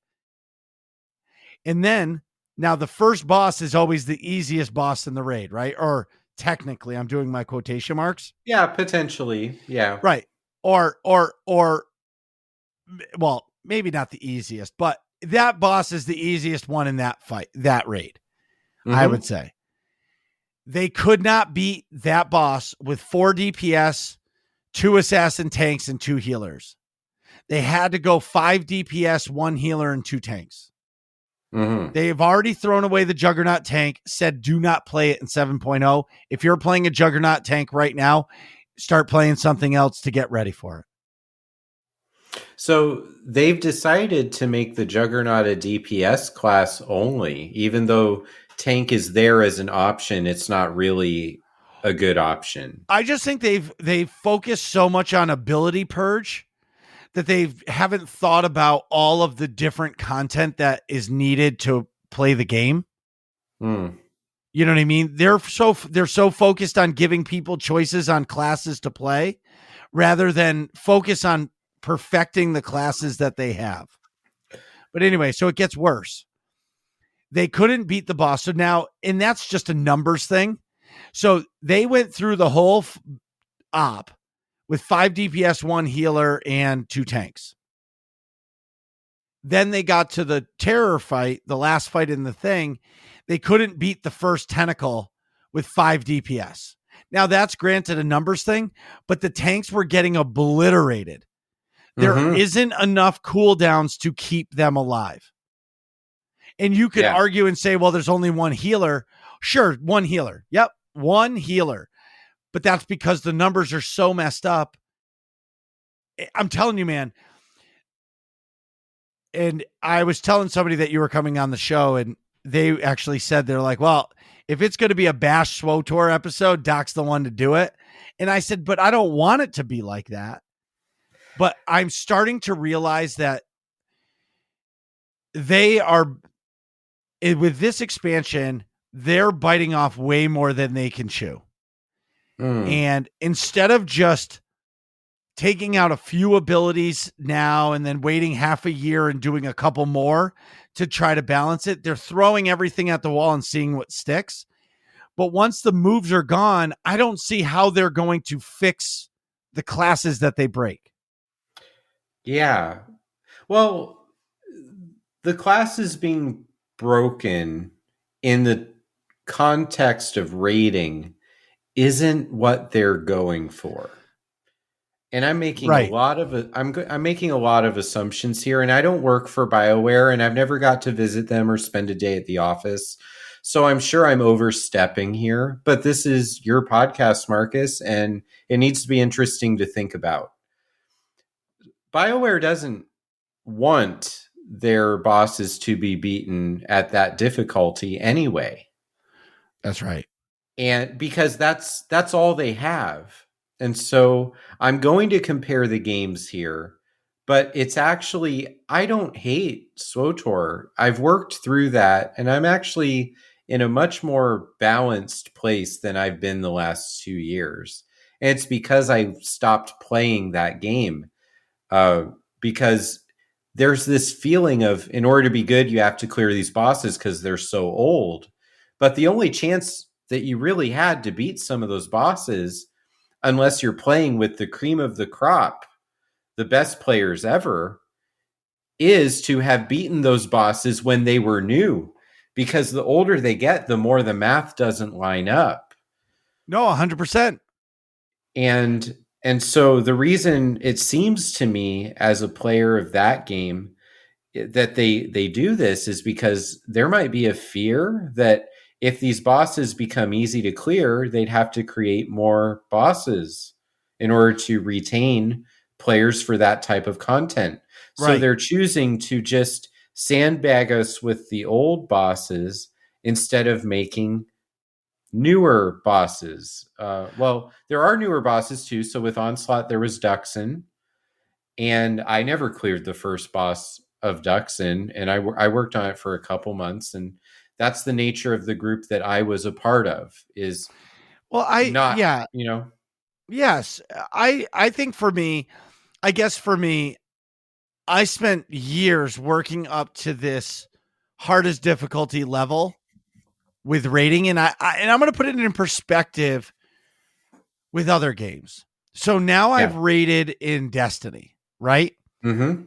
And then now the first boss is always the easiest boss in the raid, right? Or technically, I'm doing my quotation marks. Yeah, potentially. Yeah. Right. Or well, maybe not the easiest, but that boss is the easiest one in that fight, that raid, I Mm-hmm. would say. They could not beat that boss with 4 DPS, 2 assassin tanks, and 2 healers. They had to go 5 DPS, 1 healer, and 2 tanks. Mm-hmm. They've already thrown away the Juggernaut tank, said do not play it in 7.0. If you're playing a Juggernaut tank right now, start playing something else to get ready for it. So they've decided to make the Juggernaut a DPS class only, even though tank is there as an option. It's not really a good option. I just think they've focused so much on ability purge that they haven't thought about all of the different content that is needed to play the game. Mm. You know what I mean? They're so focused on giving people choices on classes to play rather than focus on perfecting the classes that they have. But anyway, so it gets worse. They couldn't beat the boss. So now, and that's just a numbers thing. So they went through the whole op with 5 DPS, 1 healer, and 2 tanks. Then they got to the terror fight, the last fight in the thing. They couldn't beat the first tentacle with 5 DPS. Now, that's granted a numbers thing, but the tanks were getting obliterated. There isn't enough cooldowns to keep them alive. And you could argue and say, well, there's only one healer. Sure, one healer. Yep, one healer. But that's because the numbers are so messed up. I'm telling you, man. And I was telling somebody that you were coming on the show, and they actually said, they're like, well, if it's going to be a Bash SWTOR episode, Doc's the one to do it. And I said, but I don't want it to be like that. But I'm starting to realize that they are, with this expansion, they're biting off way more than they can chew. And instead of just taking out a few abilities now and then waiting half a year and doing a couple more to try to balance it, they're throwing everything at the wall and seeing what sticks. But once the moves are gone, I don't see how they're going to fix the classes that they break. Yeah. Well, the classes being broken in the context of raiding isn't what they're going for. And I'm making a lot of I'm making a lot of assumptions here, and I don't work for BioWare, and I've never got to visit them or spend a day at the office. So I'm sure I'm overstepping here, but this is your podcast, Marcus, and it needs to be interesting to think about. BioWare doesn't want their bosses to be beaten at that difficulty anyway. That's right. And because that's all they have. And so I'm going to compare the games here, but it's actually, I don't hate SWTOR. I've worked through that, and I'm actually in a much more balanced place than I've been the last 2 years. And it's because I stopped playing that game. Because there's this feeling of, in order to be good, you have to clear these bosses because they're so old. But the only chance that you really had to beat some of those bosses, unless you're playing with the cream of the crop, the best players ever, is to have beaten those bosses when they were new. Because the older they get, the more the math doesn't line up. No, 100%. And so the reason it seems to me as a player of that game that they do this is because there might be a fear that if these bosses become easy to clear, they'd have to create more bosses in order to retain players for that type of content. So they're choosing to just sandbag us with the old bosses instead of making newer bosses. Well, there are newer bosses too. So with Onslaught, there was Duxon, and I never cleared the first boss of Duxon, and I worked on it for a couple months, and that's the nature of the group that I was a part of. Is Yes, I think for me, I spent years working up to this hardest difficulty level with rating, and I'm going to put it in perspective with other games. So now I've rated in Destiny, right? Mm-hmm.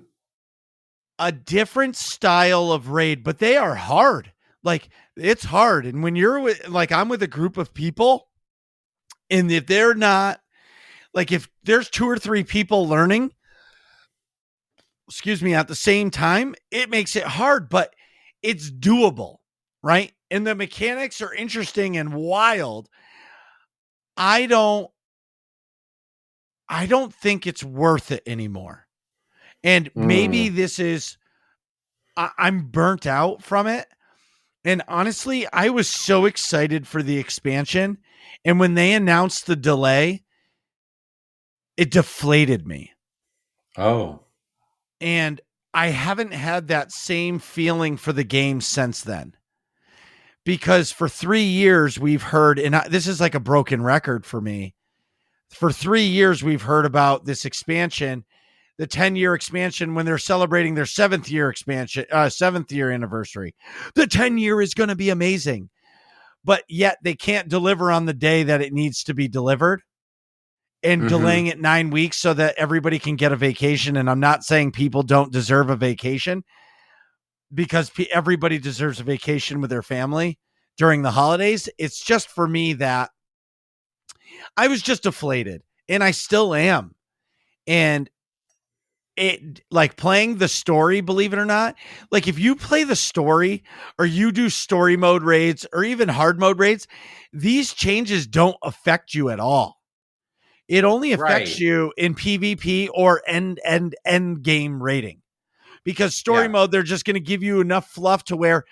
A different style of raid, but they are hard. Like, it's hard. And when you're with, like, I'm with a group of people, and if they're not, like, if there's 2 or 3 people learning, at the same time, it makes it hard, but it's doable, right? And the mechanics are interesting and wild. I don't think it's worth it anymore. And maybe this is, I'm burnt out from it. And honestly, I was so excited for the expansion. And when they announced the delay, it deflated me. Oh. And I haven't had that same feeling for the game since then. Because for 3 years we've heard, and this is like a broken record for me. For 3 years we've heard about this expansion, the 10-year expansion, when they're celebrating their 7th year expansion, 7th year anniversary. The 10-year is going to be amazing. But yet they can't deliver on the day that it needs to be delivered, and delaying it 9 weeks so that everybody can get a vacation. And I'm not saying people don't deserve a vacation. because everybody deserves a vacation with their family during the holidays. It's just for me that I was just deflated, and I still am. And it, like, playing the story, believe it or not, like, if you play the story or you do story mode raids or even hard mode raids, these changes don't affect you at all. It only affects Right. you in PvP or end game rating, because story Yeah. mode, they're just going to give you enough fluff to where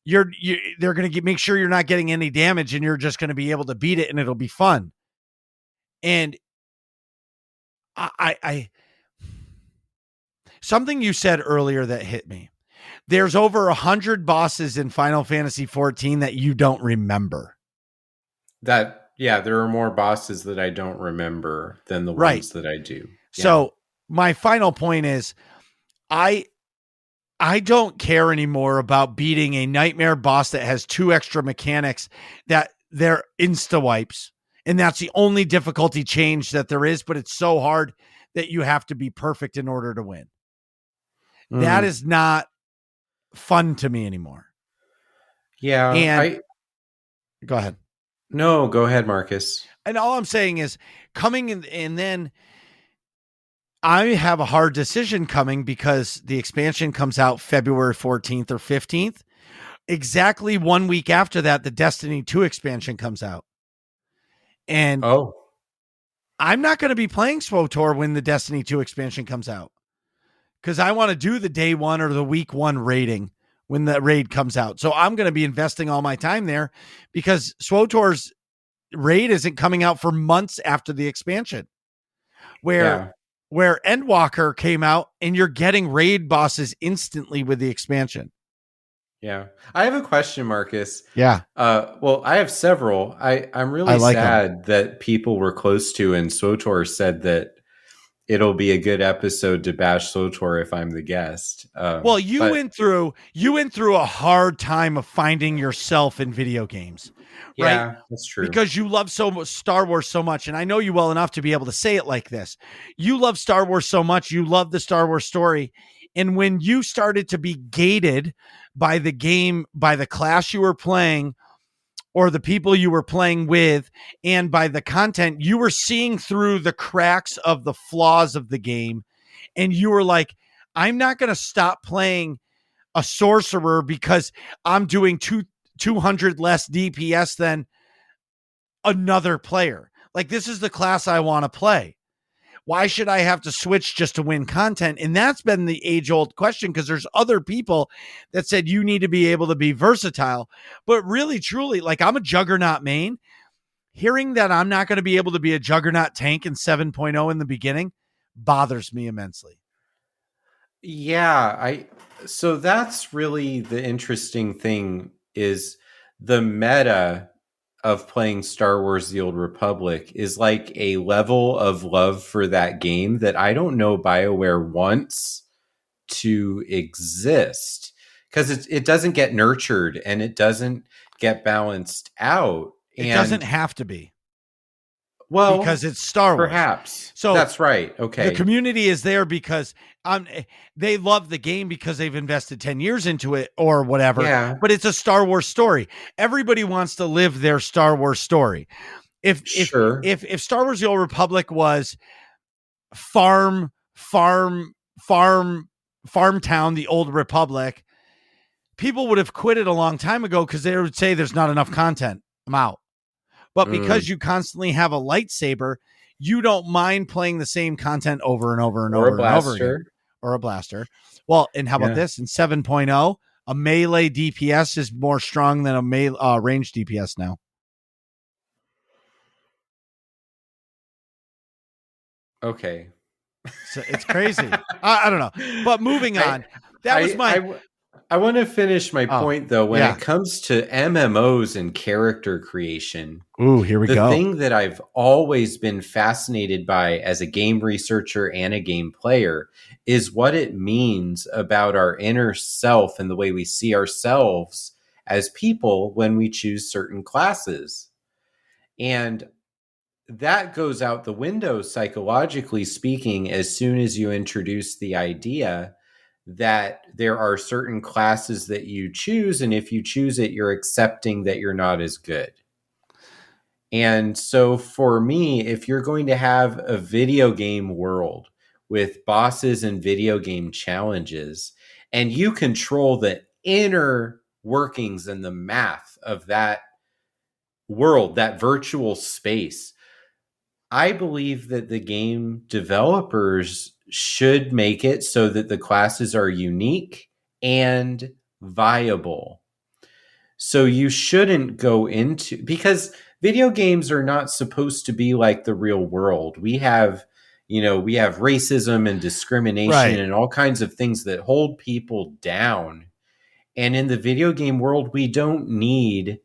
they're going to make sure you're not getting any damage, and you're just going to be able to beat it, and it'll be fun. And I something you said earlier that hit me. There's over 100 bosses in Final Fantasy 14 that you don't remember. There are more bosses that I don't remember than the Right. ones that I do. So my final point is, I don't care anymore about beating a nightmare boss that has 2 extra mechanics that they're insta wipes. And that's the only difficulty change that there is, but it's so hard that you have to be perfect in order to win. That is not fun to me anymore. Yeah. And go ahead. No, go ahead, Marcus. And all I'm saying is, coming in, and then I have a hard decision coming, because the expansion comes out February 14th or 15th. Exactly 1 week after that, the Destiny 2 expansion comes out. And I'm not going to be playing SWTOR when the Destiny 2 expansion comes out, because I want to do the day one or the week one raiding when the raid comes out. So I'm going to be investing all my time there, because SWTOR's raid isn't coming out for months after the expansion, where Endwalker came out and you're getting raid bosses instantly with the expansion. Yeah. I have a question, Marcus. Yeah. Well, I have several. I'm really sad that people were close to, and SWTOR said that it'll be a good episode to bash SWTOR if I'm the guest. Well, you went through a hard time of finding yourself in video games, right? Yeah, that's true. Because you love Star Wars so much, and I know you well enough to be able to say it like this. You love Star Wars so much, you love the Star Wars story, and when you started to be gated by the game, by the class you were playing, or the people you were playing with, and by the content, you were seeing through the cracks of the flaws of the game, and you were like, I'm not going to stop playing a sorcerer because I'm doing 200 less DPS than another player. Like, this is the class I want to play. Why should I have to switch just to win content? And that's been the age-old question, because there's other people that said you need to be able to be versatile. But really, truly, like, I'm a Juggernaut main. Hearing that I'm not going to be able to be a Juggernaut tank in 7.0 in the beginning bothers me immensely. Yeah, so that's really the interesting thing, is the meta of playing Star Wars The Old Republic is like a level of love for that game that I don't know BioWare wants to exist, because it doesn't get nurtured and it doesn't get balanced out. It doesn't have to be. Well, because it's Star Wars. Perhaps. So that's right. Okay. The community is there because they love the game because they've invested 10 years into it or whatever. Yeah. But it's a Star Wars story. Everybody wants to live their Star Wars story. If Star Wars The Old Republic was farm town, The Old Republic, people would have quit it a long time ago, because they would say there's not enough content. I'm out. But because you constantly have a lightsaber, you don't mind playing the same content over and over and over and over again. Or a blaster. Well, and how about this? In 7.0, a melee DPS is more strong than a range DPS now. Okay. So it's crazy. I don't know. But moving on. I want to finish my point, though, when it comes to MMOs and character creation. Ooh, here we go. The thing that I've always been fascinated by as a game researcher and a game player is what it means about our inner self and the way we see ourselves as people when we choose certain classes. And that goes out the window, psychologically speaking, as soon as you introduce the idea that there are certain classes that you choose, and if you choose it, you're accepting that you're not as good. And so for me, if you're going to have a video game world with bosses and video game challenges, and you control the inner workings and the math of that world, that virtual space, I believe that the game developers should make it so that the classes are unique and viable. So you shouldn't go into, because video games are not supposed to be like the real world. We have, we have racism and discrimination Right. and all kinds of things that hold people down. And in the video game world, we don't need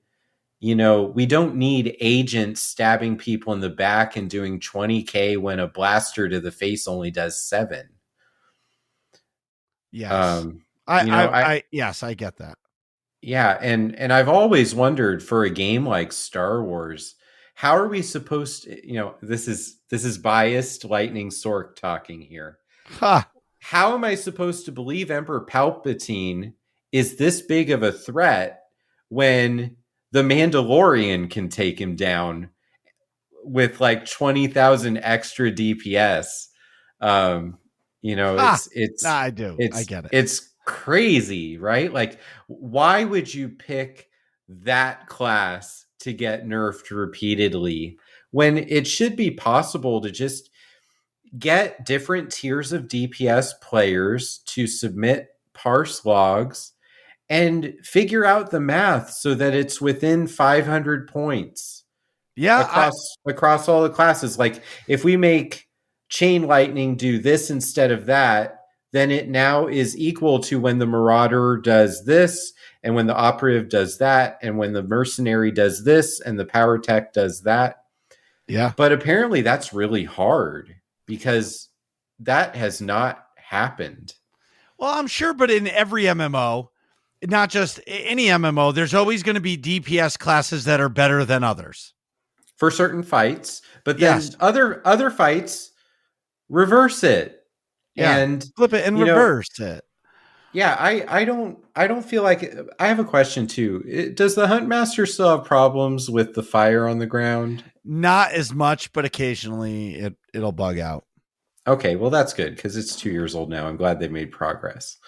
agents stabbing people in the back and doing 20K when a blaster to the face only does 7. Yes. You know, Yes, I get that. Yeah, and I've always wondered, for a game like Star Wars, how are we supposed to, this is biased Lightning Sork talking here. Ha. How am I supposed to believe Emperor Palpatine is this big of a threat when the Mandalorian can take him down with like 20,000 extra DPS? I do. I get it. It's crazy, right? Like, why would you pick that class to get nerfed repeatedly when it should be possible to just get different tiers of DPS players to submit parse logs and figure out the math so that it's within 500 points across all the classes? Like, if we make Chain Lightning do this instead of that, then it now is equal to when the Marauder does this, and when the Operative does that, and when the Mercenary does this, and the Power Tech does that. Yeah. But apparently that's really hard because that has not happened. Well, I'm sure, but in every MMO, not just any MMO, there's always going to be DPS classes that are better than others. For certain fights, but then other fights reverse it. Yeah, and flip it and reverse it. Yeah, I don't feel like I have a question too. Does the Huntmaster still have problems with the fire on the ground? Not as much, but occasionally it'll bug out. Okay, well that's good because it's 2 years old now. I'm glad they made progress.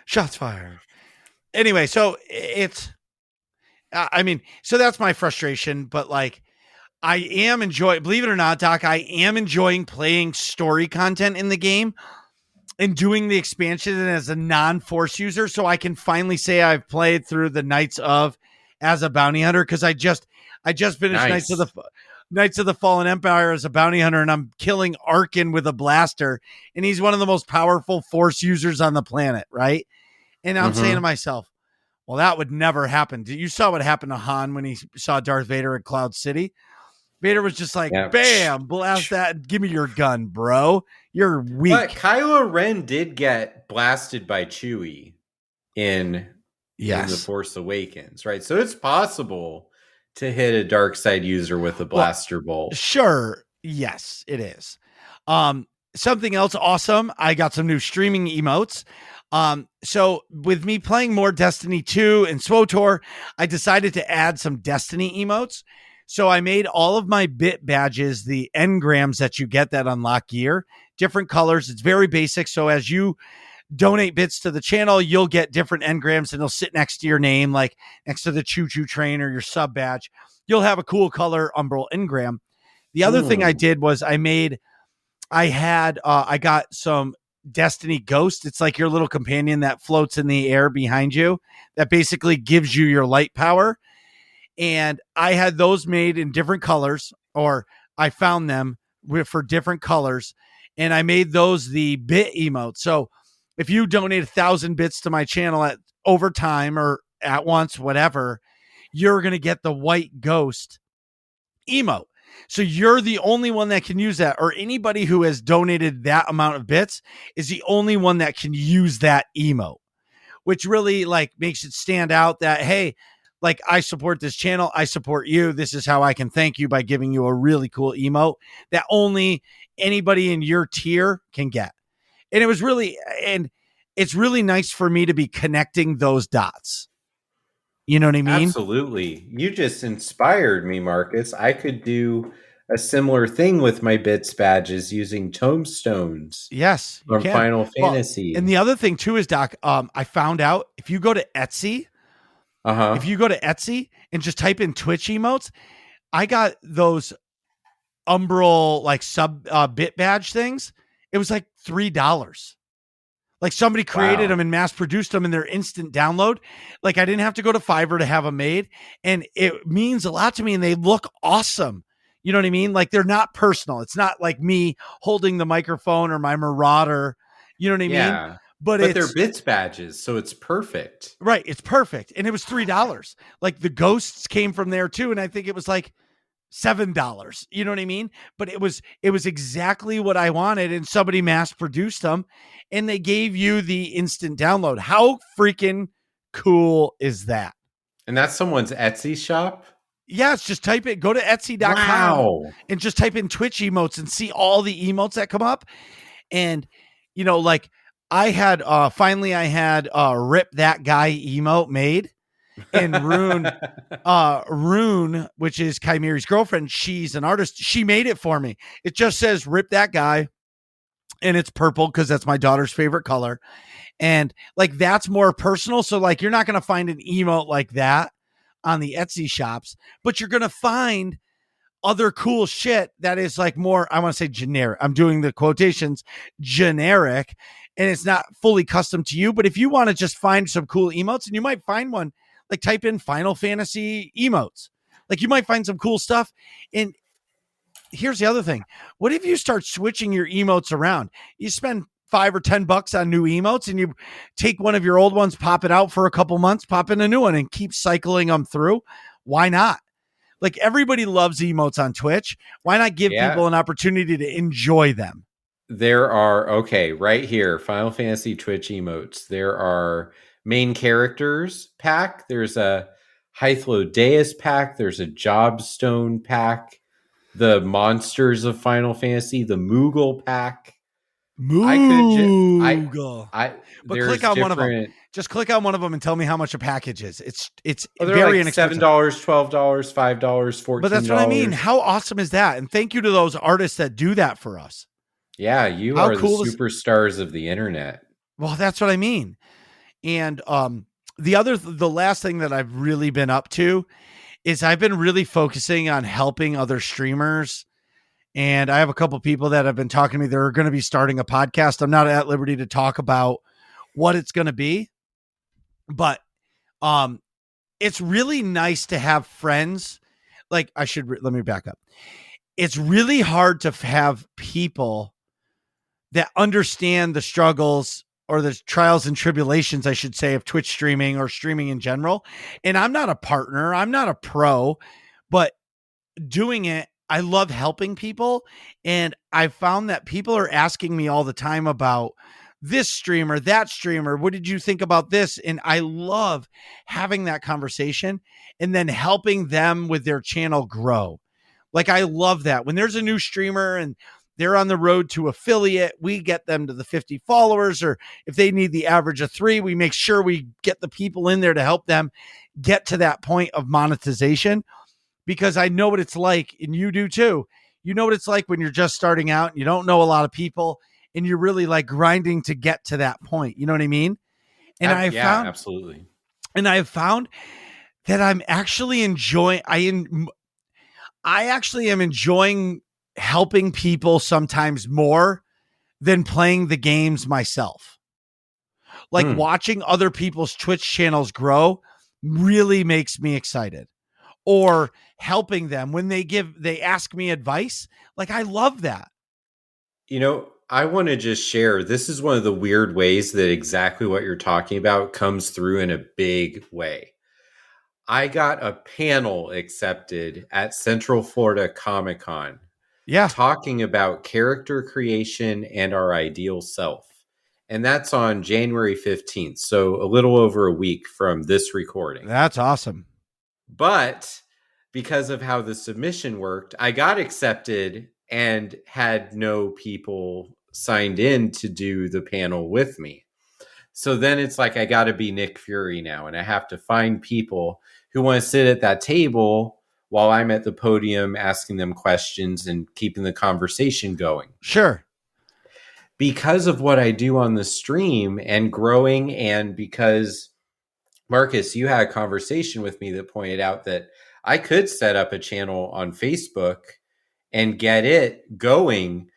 Shots fired. Anyway, so so that's my frustration, but like, I am enjoying, believe it or not, Doc, I am enjoying playing story content in the game and doing the expansion as a non-Force user. So I can finally say I've played through the Knights of as a bounty hunter. Cause I just finished Nice. Knights of the Fallen Empire as a bounty hunter, and I'm killing Arkin with a blaster. And he's one of the most powerful Force users on the planet. Right. And I'm saying to myself, well, that would never happen. You saw what happened to Han when he saw Darth Vader at Cloud City. Vader was just like, bam, blast that. Give me your gun, bro. You're weak. But Kylo Ren did get blasted by Chewie in The Force Awakens, right? So it's possible to hit a dark side user with a blaster bolt. Sure. Yes, it is. Something else awesome. I got some new streaming emotes. So with me playing more Destiny 2 and SWTOR, I decided to add some Destiny emotes. So I made all of my bit badges, the engrams that you get that unlock gear, different colors. It's very basic. So as you donate bits to the channel, you'll get different engrams and they'll sit next to your name, like next to the choo-choo train or your sub badge. You'll have a cool color umbral engram. The other thing I did was I got some Destiny Ghost. It's like your little companion that floats in the air behind you that basically gives you your light power. And I had those made in different colors, or I found them for different colors, and I made those the bit emote. So if you donate 1,000 bits to my channel at over time or at once, whatever, you're going to get the white ghost emote. So you're the only one that can use that, or anybody who has donated that amount of bits is the only one that can use that emote, which really like makes it stand out that, hey, like, I support this channel, I support you, this is how I can thank you by giving you a really cool emote that only anybody in your tier can get. And it was really, and it's really nice for me to be connecting those dots. You know what I mean? Absolutely. You just inspired me, Marcus. I could do a similar thing with my bits badges using tombstones Yes, you from can. Final Well, and Fantasy. the other thing too is, Doc, I found out if you go to Etsy, Uh-huh. and just type in Twitch emotes, I got those Umbral like sub bit badge things. It was like $3. Like somebody created Wow. them and mass produced them in their instant download. Like I didn't have to go to Fiverr to have them made. And it means a lot to me and they look awesome. You know what I mean? Like they're not personal. It's not like me holding the microphone or my Marauder. You know what I mean? Yeah. But But they're it's bits badges, so it's perfect. right. It's perfect. And it was $3. Like the ghosts came from there too. And I think it was like $7. You know what I mean? But it was exactly what I wanted, and somebody mass produced them, and they gave you the instant download. How freaking cool is that? And that's someone's Etsy shop? Yes, just type it, go to Etsy.com Wow. and just type in Twitch emotes and see all the emotes that come up. And like I had finally I had Rip That Guy emote made, and Rune, which is Chimeri's girlfriend, she's an artist. She made it for me. It just says "Rip That Guy," and it's purple because that's my daughter's favorite color. And like that's more personal. So like you're not gonna find an emote like that on the Etsy shops, but you're gonna find other cool shit that is like more, I want to say generic. I'm doing the quotations generic, and it's not fully custom to you. But if you want to just find some cool emotes, and you might find one, like type in Final Fantasy emotes. Like you might find some cool stuff. And here's the other thing. What if you start switching your emotes around? You spend $5 or $10 on new emotes, and you take one of your old ones, pop it out for a couple months, pop in a new one, and keep cycling them through. Why not? Like everybody loves emotes on Twitch. Why not give Yeah. people an opportunity to enjoy them? There are, okay, right here, Final Fantasy Twitch emotes. There are main characters pack. There's a Hythlodeus pack. There's a Jobstone pack. The Monsters of Final Fantasy, the Moogle pack. I could just, Moogle. But click there's on one of them. different. Just click on one of them and tell me how much a package is. It's Oh, they're very like inexpensive. $7, $12, $5, $14. But that's what I mean. How awesome is that? And thank you to those artists that do that for us. Yeah, you How are the cool is superstars of the internet. Well, that's what I mean. And the last thing that I've really been up to is I've been really focusing on helping other streamers. And I have a couple people that have been talking to me. They're going to be starting a podcast. I'm not at liberty to talk about what it's going to be, but it's really nice to have friends. Like let me back up. It's really hard to have people that understand the struggles or the trials and tribulations, I should say, of Twitch streaming or streaming in general. And I'm not a partner, I'm not a pro, but doing it, I love helping people. And I found that people are asking me all the time about this streamer, that streamer. What did you think about this? And I love having that conversation and then helping them with their channel grow. Like, I love that when there's a new streamer and they're on the road to affiliate, we get them to the 50 followers, or if they need the average of 3, we make sure we get the people in there to help them get to that point of monetization. Because I know what it's like, and you do too. You know what it's like when you're just starting out and you don't know a lot of people and you're really like grinding to get to that point. You know what I mean? And Absolutely. And I have found that I'm actually enjoying, I actually am enjoying helping people sometimes more than playing the games myself. Like watching other people's Twitch channels grow really makes me excited. Or helping them when they ask me advice. Like, I love that. I want to just share, this is one of the weird ways that exactly what you're talking about comes through in a big way. I got a panel accepted at Central Florida Comic-Con. Yeah. Talking about character creation and our ideal self. And that's on January 15th. So a little over a week from this recording. That's awesome. But because of how the submission worked, I got accepted and had no people signed in to do the panel with me. So then it's like I got to be Nick Fury now, and I have to find people who want to sit at that table while I'm at the podium asking them questions and keeping the conversation going. Sure. Because of what I do on the stream and growing, and because Marcus, you had a conversation with me that pointed out that I could set up a channel on Facebook and get it going,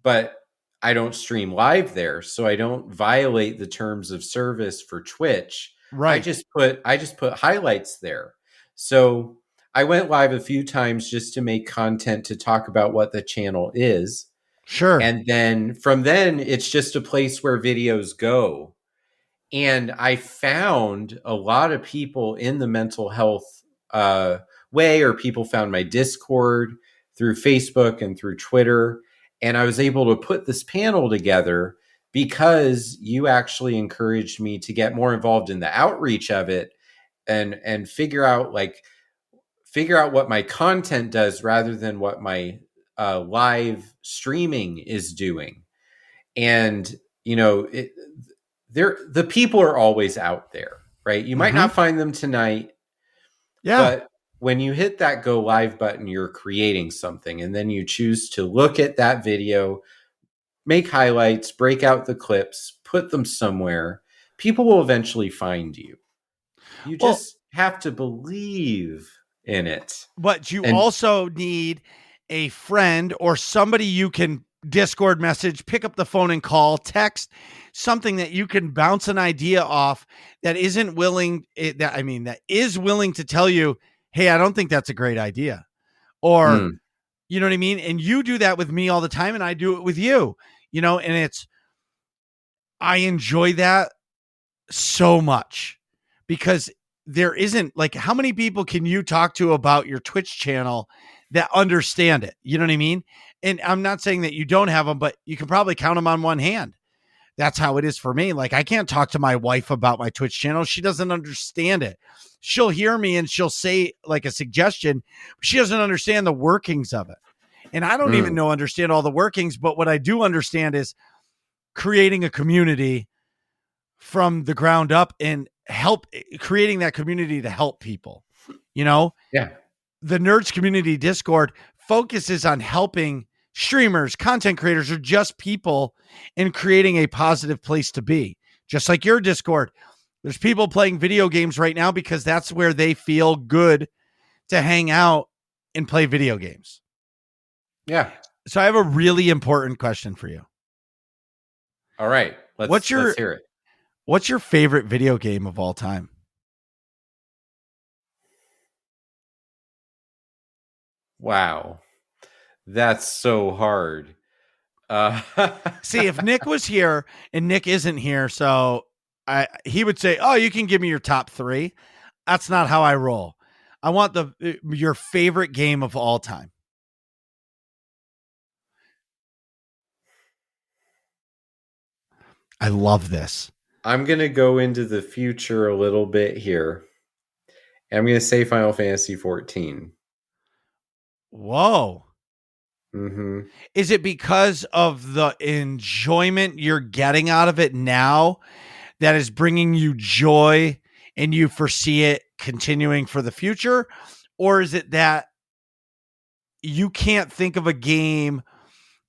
but I don't stream live there, so I don't violate the terms of service for Twitch. Right. I just put highlights there. So I went live a few times just to make content to talk about what the channel is. Sure. And then from then it's just a place where videos go. And I found a lot of people in the mental health way, or people found my Discord through Facebook and through Twitter. And I was able to put this panel together because you actually encouraged me to get more involved in the outreach of it, and figure out what my content does rather than what my live streaming is doing. And the people are always out there, right? You might not find them tonight, Yeah. but when you hit that go live button, you're creating something, and then you choose to look at that video, make highlights, break out the clips, put them somewhere. People will eventually find you. You Well, just have to believe in it. but you And also need a friend or somebody you can Discord message, pick up the phone and call, text, something that you can bounce an idea off that isn't willing, that is willing to tell you, hey, I don't think that's a great idea. Or, you know what I mean? And you do that with me all the time, and I do it with you, and I enjoy that so much because there isn't, like, how many people can you talk to about your Twitch channel that understand it? You know what I mean? And I'm not saying that you don't have them, but you can probably count them on one hand. That's how it is for me. Like, I can't talk to my wife about my Twitch channel. She doesn't understand it. She'll hear me and she'll say like a suggestion. She doesn't understand the workings of it. And I don't even understand all the workings, but what I do understand is creating a community from the ground up and creating that community to help people. yeah. The Nerds Community Discord focuses on helping streamers, content creators, or just people in creating a positive place to be. Just like your Discord, there's people playing video games right now because that's where they feel good to hang out and play video games. Yeah. So I have a really important question for you. All right. Let's hear it. What's your favorite video game of all time? Wow. That's so hard. See, if Nick was here, and Nick isn't here, so he would say, "Oh, you can give me your top 3." That's not how I roll. I want your favorite game of all time. I love this. I'm going to go into the future a little bit here. And I'm going to say Final Fantasy 14. Whoa. Mm-hmm. Is it because of the enjoyment you're getting out of it now that is bringing you joy and you foresee it continuing for the future? Or is it that you can't think of a game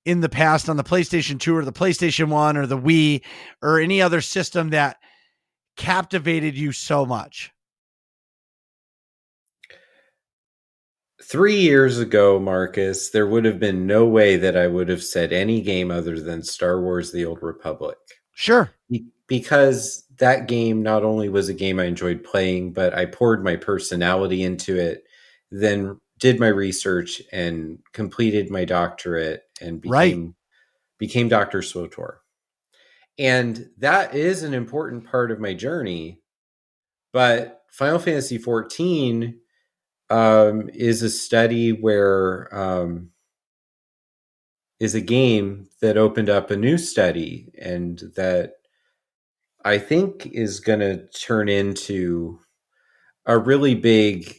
in the past on the PlayStation 2 or the PlayStation 1 or the Wii or any other system that captivated you so much? 3 years ago, Marcus, there would have been no way that I would have said any game other than Star Wars The Old Republic. Sure. Because that game not only was a game I enjoyed playing, but I poured my personality into it, then did my research and completed my doctorate and became Dr. SWTOR. And that is an important part of my journey. But Final Fantasy 14 is a study where is a game that opened up a new study, and that I think is going to turn into a really big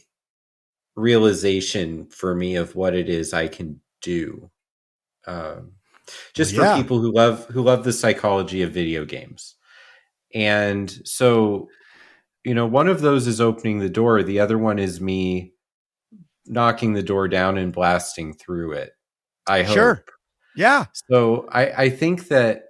realization for me of what it is I can do. Um, Well, just for yeah, people who love the psychology of video games. And so, one of those is opening the door. The other one is me knocking the door down and blasting through it. I sure. hope. Yeah, So I think that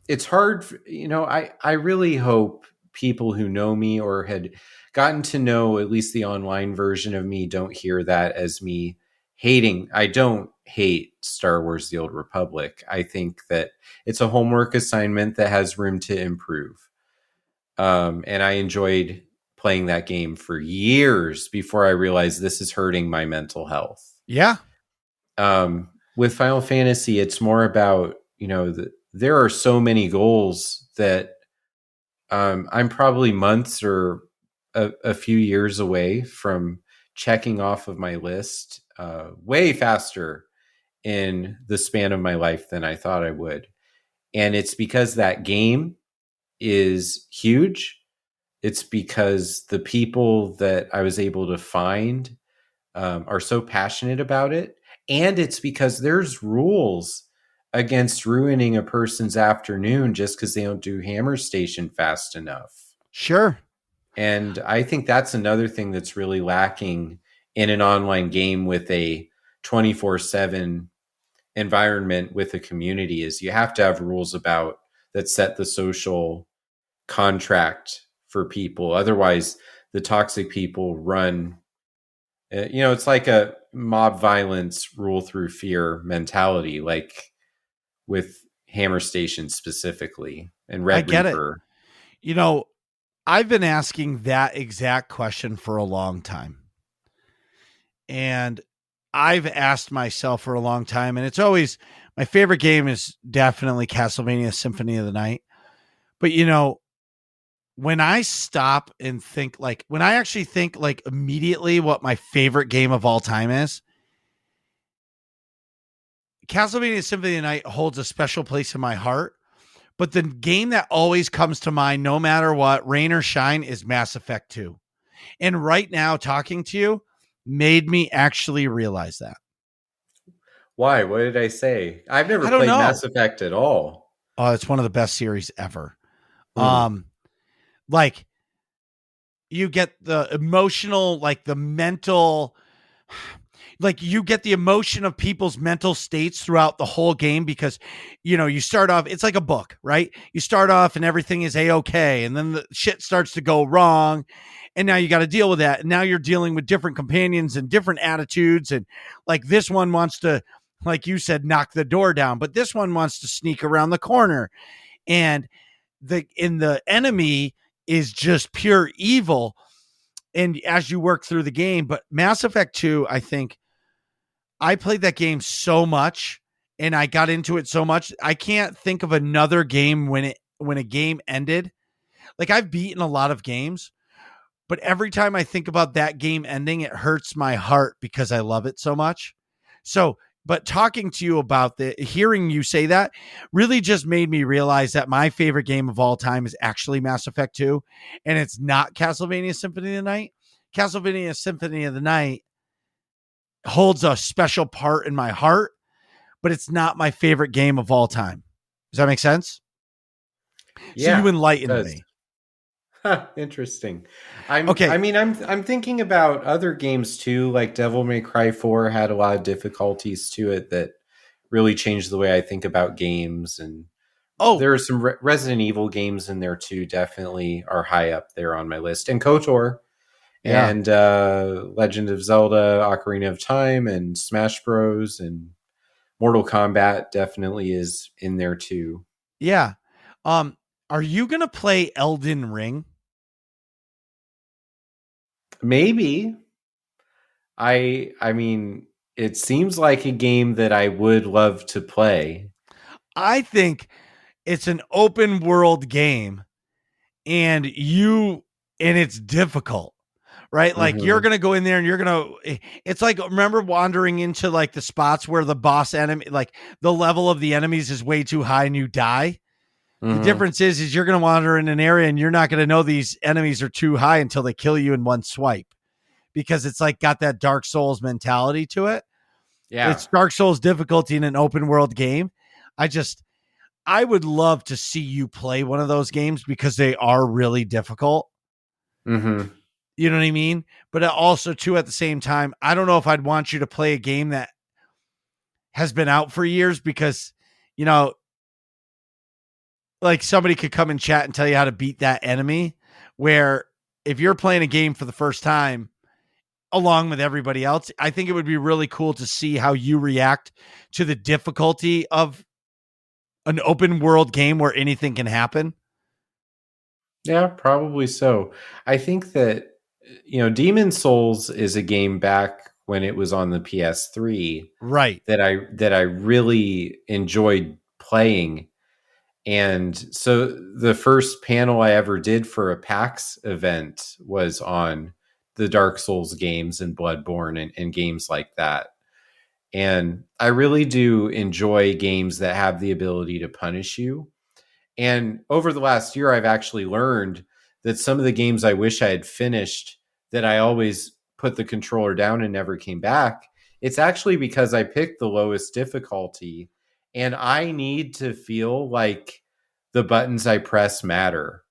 it's hard. I really hope people who know me or had gotten to know at least the online version of me don't hear that as me hating. I don't hate Star Wars: The Old Republic. I think that it's a homework assignment that has room to improve. And I enjoyed playing that game for years before I realized this is hurting my mental health. yeah, With Final Fantasy, it's more about, there are so many goals that I'm probably months or a few years away from checking off of my list way faster in the span of my life than I thought I would. And it's because that game is huge. It's because the people that I was able to find are so passionate about it. And it's because there's rules against ruining a person's afternoon just because they don't do Hammer Station fast enough. sure. And I think that's another thing that's really lacking in an online game with a 24/7 environment with a community is you have to have rules about that set the social contract for people. Otherwise, the toxic people run. It's like a mob violence rule through fear mentality, like with Hammer Station specifically and I Red get it. Reaper. You know, I've been asking that exact question for a long time. And I've asked myself for a long time, and it's always my favorite game is definitely Castlevania Symphony of the Night. But when I stop and think, like, when I actually think, like, immediately what my favorite game of all time is, Castlevania Symphony of the Night holds a special place in my heart. But the game that always comes to mind, no matter what, rain or shine, is Mass Effect 2. And right now, talking to you made me actually realize that. Why? What did I say? I've never I don't played know. Mass Effect at all. Oh, it's one of the best series ever. Hmm. Um, like you get the emotional, like the mental, like you get the emotion of people's mental states throughout the whole game because you start off, it's like a book, right? You start off and everything is a-okay, and then the shit starts to go wrong, and now you got to deal with that, and now you're dealing with different companions and different attitudes, and like this one wants to, like you said, knock the door down, but this one wants to sneak around the corner, and the enemy is just pure evil. And as you work through the game, but Mass Effect 2, I think I played that game so much and I got into it so much. I can't think of another game when a game ended. Like, I've beaten a lot of games, but every time I think about that game ending, it hurts my heart because I love it so much. So, but talking to you about hearing you say that really just made me realize that my favorite game of all time is actually Mass Effect 2, and it's not Castlevania Symphony of the Night. Castlevania Symphony of the Night holds a special part in my heart, but it's not my favorite game of all time. Does that make sense? So you Yeah, it enlightened does. me. Huh, interesting. I'm Okay. I mean I'm thinking about other games too, like Devil May Cry 4 had a lot of difficulties to it that really changed the way I think about games, and Oh, there are some Resident Evil games in there too, definitely are high up there on my list. And KOTOR yeah. and Legend of Zelda, Ocarina of Time and Smash Bros and Mortal Kombat definitely is in there too. Yeah. Um, are you going to play Elden Ring? Maybe. I mean, it seems like a game that I would love to play. I think it's an open world game and it's difficult, right? Like, you're Mhm. going to go in there and it's like, remember wandering into like the spots where the boss enemy, like the level of the enemies is way too high and you die. The Mhm. difference is you're going to wander in an area and you're not going to know these enemies are too high until they kill you in one swipe, because it's like got that Dark Souls mentality to it. Yeah. It's Dark Souls difficulty in an open world game. I would love to see you play one of those games because they are really difficult. Mm-hmm. You know what I mean? But also, too, at the same time, I don't know if I'd want you to play a game that has been out for years because, you know, like somebody could come and chat and tell you how to beat that enemy. Where if you're playing a game for the first time, along with everybody else, I think it would be really cool to see how you react to the difficulty of an open world game where anything can happen. Yeah, probably so. I think that Demon Souls is a game back when it was on the PS3 Right. that I really enjoyed playing. And so the first panel I ever did for a PAX event was on the Dark Souls games and Bloodborne and games like that. And I really do enjoy games that have the ability to punish you. And over the last year, I've actually learned that some of the games I wish I had finished that I always put the controller down and never came back. It's actually because I picked the lowest difficulty and I need to feel like the buttons I press matter.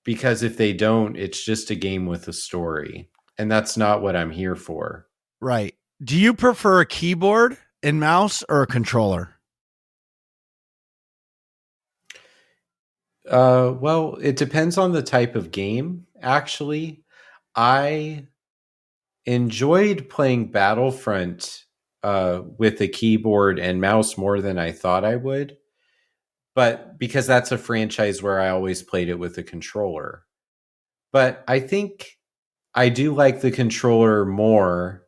Because if they don't, it's just a game with a story. And that's not what I'm here for. Right. Do you prefer a keyboard and mouse or a controller? Well, it depends on the type of game, actually. I enjoyed playing Battlefront with a keyboard and mouse more than I thought I would, but because that's a franchise where I always played it with a controller. But I think I do like the controller more.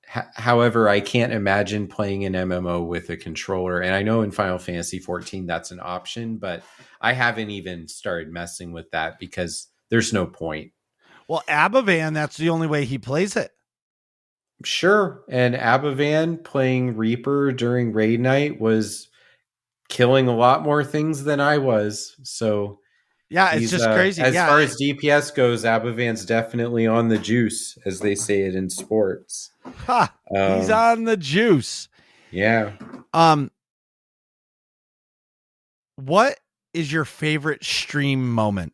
However, I can't imagine playing an MMO with a controller. And I know in Final Fantasy 14 that's an option, but I haven't even started messing with that because there's no point. Well, Abavan, that's the only way he plays it. Sure. And Abavan playing Reaper during raid night was killing a lot more things than I was. So Yeah, it's he's just crazy. as Yeah. far as DPS goes, Abavan's definitely on the juice, as they say it in sports. Ha, he's Um, on the juice. yeah. Um, what is your favorite stream moment?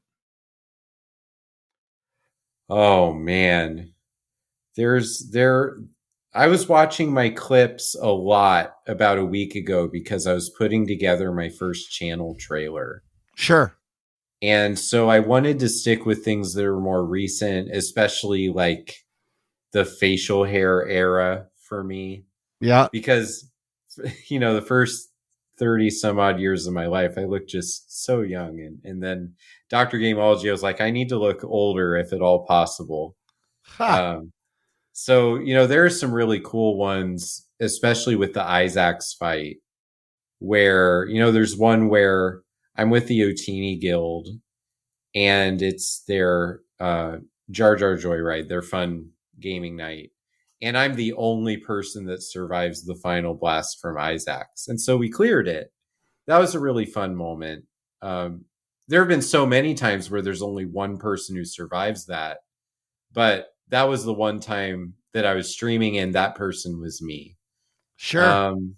Oh man. There I was watching my clips a lot about a week ago because I was putting together my first channel trailer. Sure. And so I wanted to stick with things that are more recent, especially like the facial hair era for me, Yeah. because, the first 30 some odd years of my life, I looked just so young. And then Dr. Gameology, I was like, I need to look older if at all possible. Ha. Um, so, there are some really cool ones, especially with the Isaacs fight, where, there's one where I'm with the Otini Guild and it's their Jar Jar Joyride, their fun gaming night. And I'm the only person that survives the final blast from Isaacs. And so we cleared it. That was a really fun moment. There have been so many times where there's only one person who survives that, but that was the one time that I was streaming and that person was me. Sure. Um,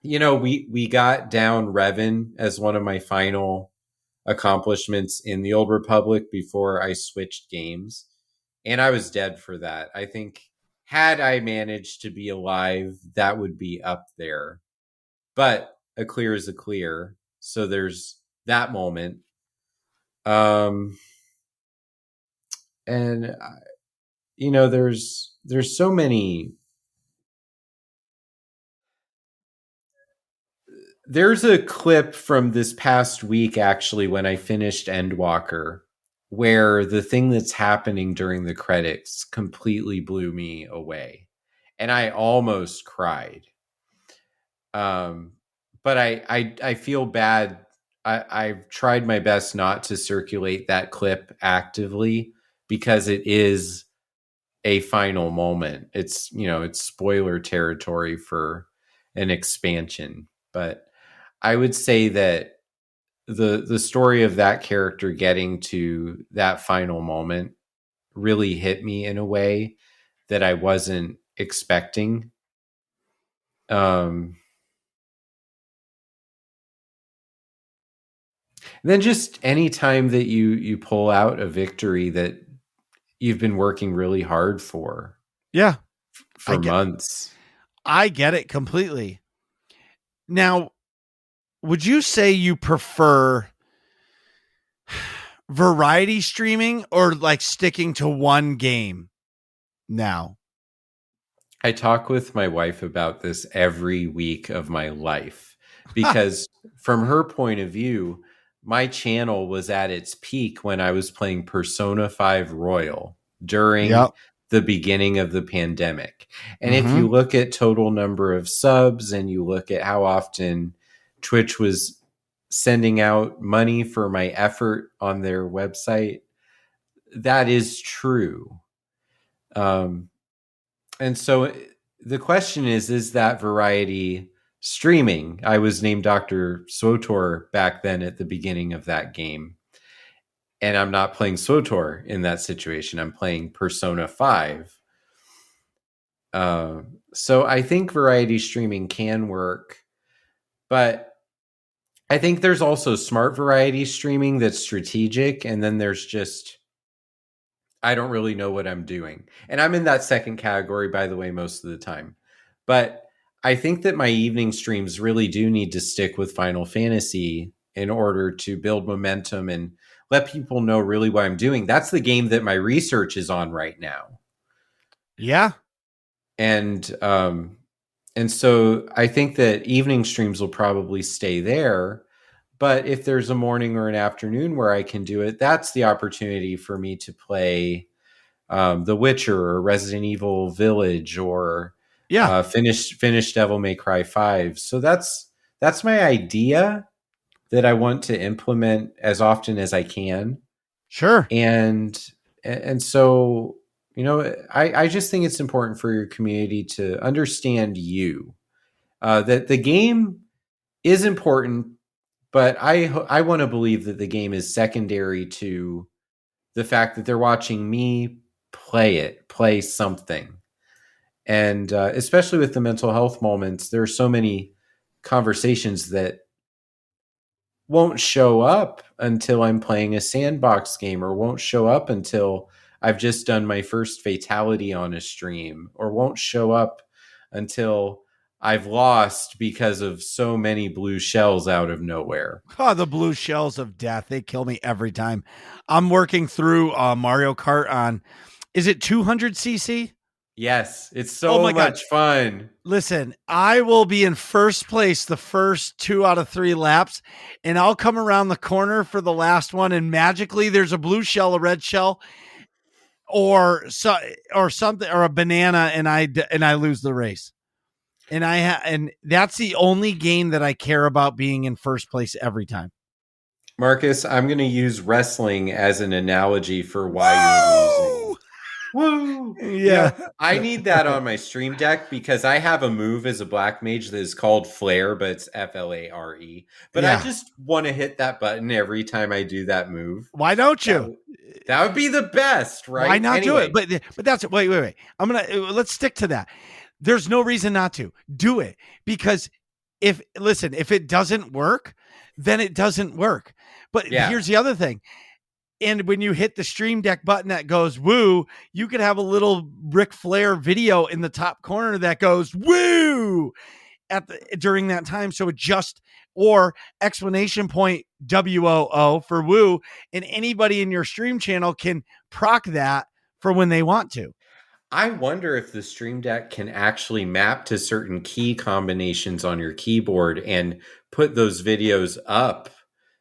we got down Revan as one of my final accomplishments in the Old Republic before I switched games. And I was dead for that. I think had I managed to be alive, that would be up there. But a clear is a clear. So there's that moment. Um and there's so many. There's a clip from this past week, actually, when I finished Endwalker, where the thing that's happening during the credits completely blew me away. And I almost cried. Um, but I feel bad. I've tried my best not to circulate that clip actively because it is a final moment. It's spoiler territory for an expansion. But I would say that the story of that character getting to that final moment really hit me in a way that I wasn't expecting. Um, then just any time that you pull out a victory that you've been working really hard Yeah, I for get months. I get it completely. Now, would you say you prefer variety streaming or like sticking to one game now? I talk with my wife about this every week of my life Huh. because, from her point of view, my channel was at its peak when I was playing Persona 5 Royal during Yep. the beginning of the pandemic. And if Mm-hmm. you look at total number of subs and you look at how often Twitch was sending out money for my effort on their website, that is true. Um, and so the question is that variety streaming? I was named Dr. SWTOR back then at the beginning of that game. And I'm not playing SWTOR in that situation. I'm playing Persona 5. So I think variety streaming can work. But I think there's also smart variety streaming that's strategic. And then there's just, I don't really know what I'm doing. And I'm in that second category, by the way, most of the time. But I think that my evening streams really do need to stick with Final Fantasy in order to build momentum and let people know really what I'm doing. That's the game that my research is on right now. Yeah. And so I think that evening streams will probably stay there. But if there's a morning or an afternoon where I can do it, that's the opportunity for me to play The Witcher or Resident Evil Village or Yeah. finish Devil May Cry 5. So that's my idea that I want to implement as often as I can. Sure. And so, I just think it's important for your community to understand you. That the game is important, but I want to believe that the game is secondary to the fact that they're watching me play something. And especially with the mental health moments, there are so many conversations that won't show up until I'm playing a sandbox game, or won't show up until I've just done my first fatality on a stream, or won't show up until I've lost because of so many blue shells out of nowhere. Oh, the blue shells of death. They kill me every time. I'm working through Mario Kart on, is it 200cc? Yes, it's Oh so my God. much fun. Listen, I will be in first place the first 2 out of 3 laps, and I'll come around the corner for the last one, and magically there's a blue shell, a red shell, or something, or a banana, and I lose the race. And that's the only game that I care about being in first place every time. Marcus, I'm going to use wrestling as an analogy for why you're losing. Woo! Woo! Yeah. I need that on my stream deck because I have a move as a black mage that is called Flare, but it's Flare. But I Yeah. just want to hit that button every time I do that move. Why don't That, you? w- that would be the best, right? Why not do Anyway, it? But that's it. Wait. Let's stick to that. There's no reason not to do it, because if it doesn't work, then it doesn't work. But yeah. here's the other thing. And when you hit the stream deck button that goes woo, you could have a little Ric Flair video in the top corner that goes woo during that time. So it just, or explanation point WOO for woo, and anybody in your stream channel can proc that for when they want to. I wonder if the Stream Deck can actually map to certain key combinations on your keyboard and put those videos up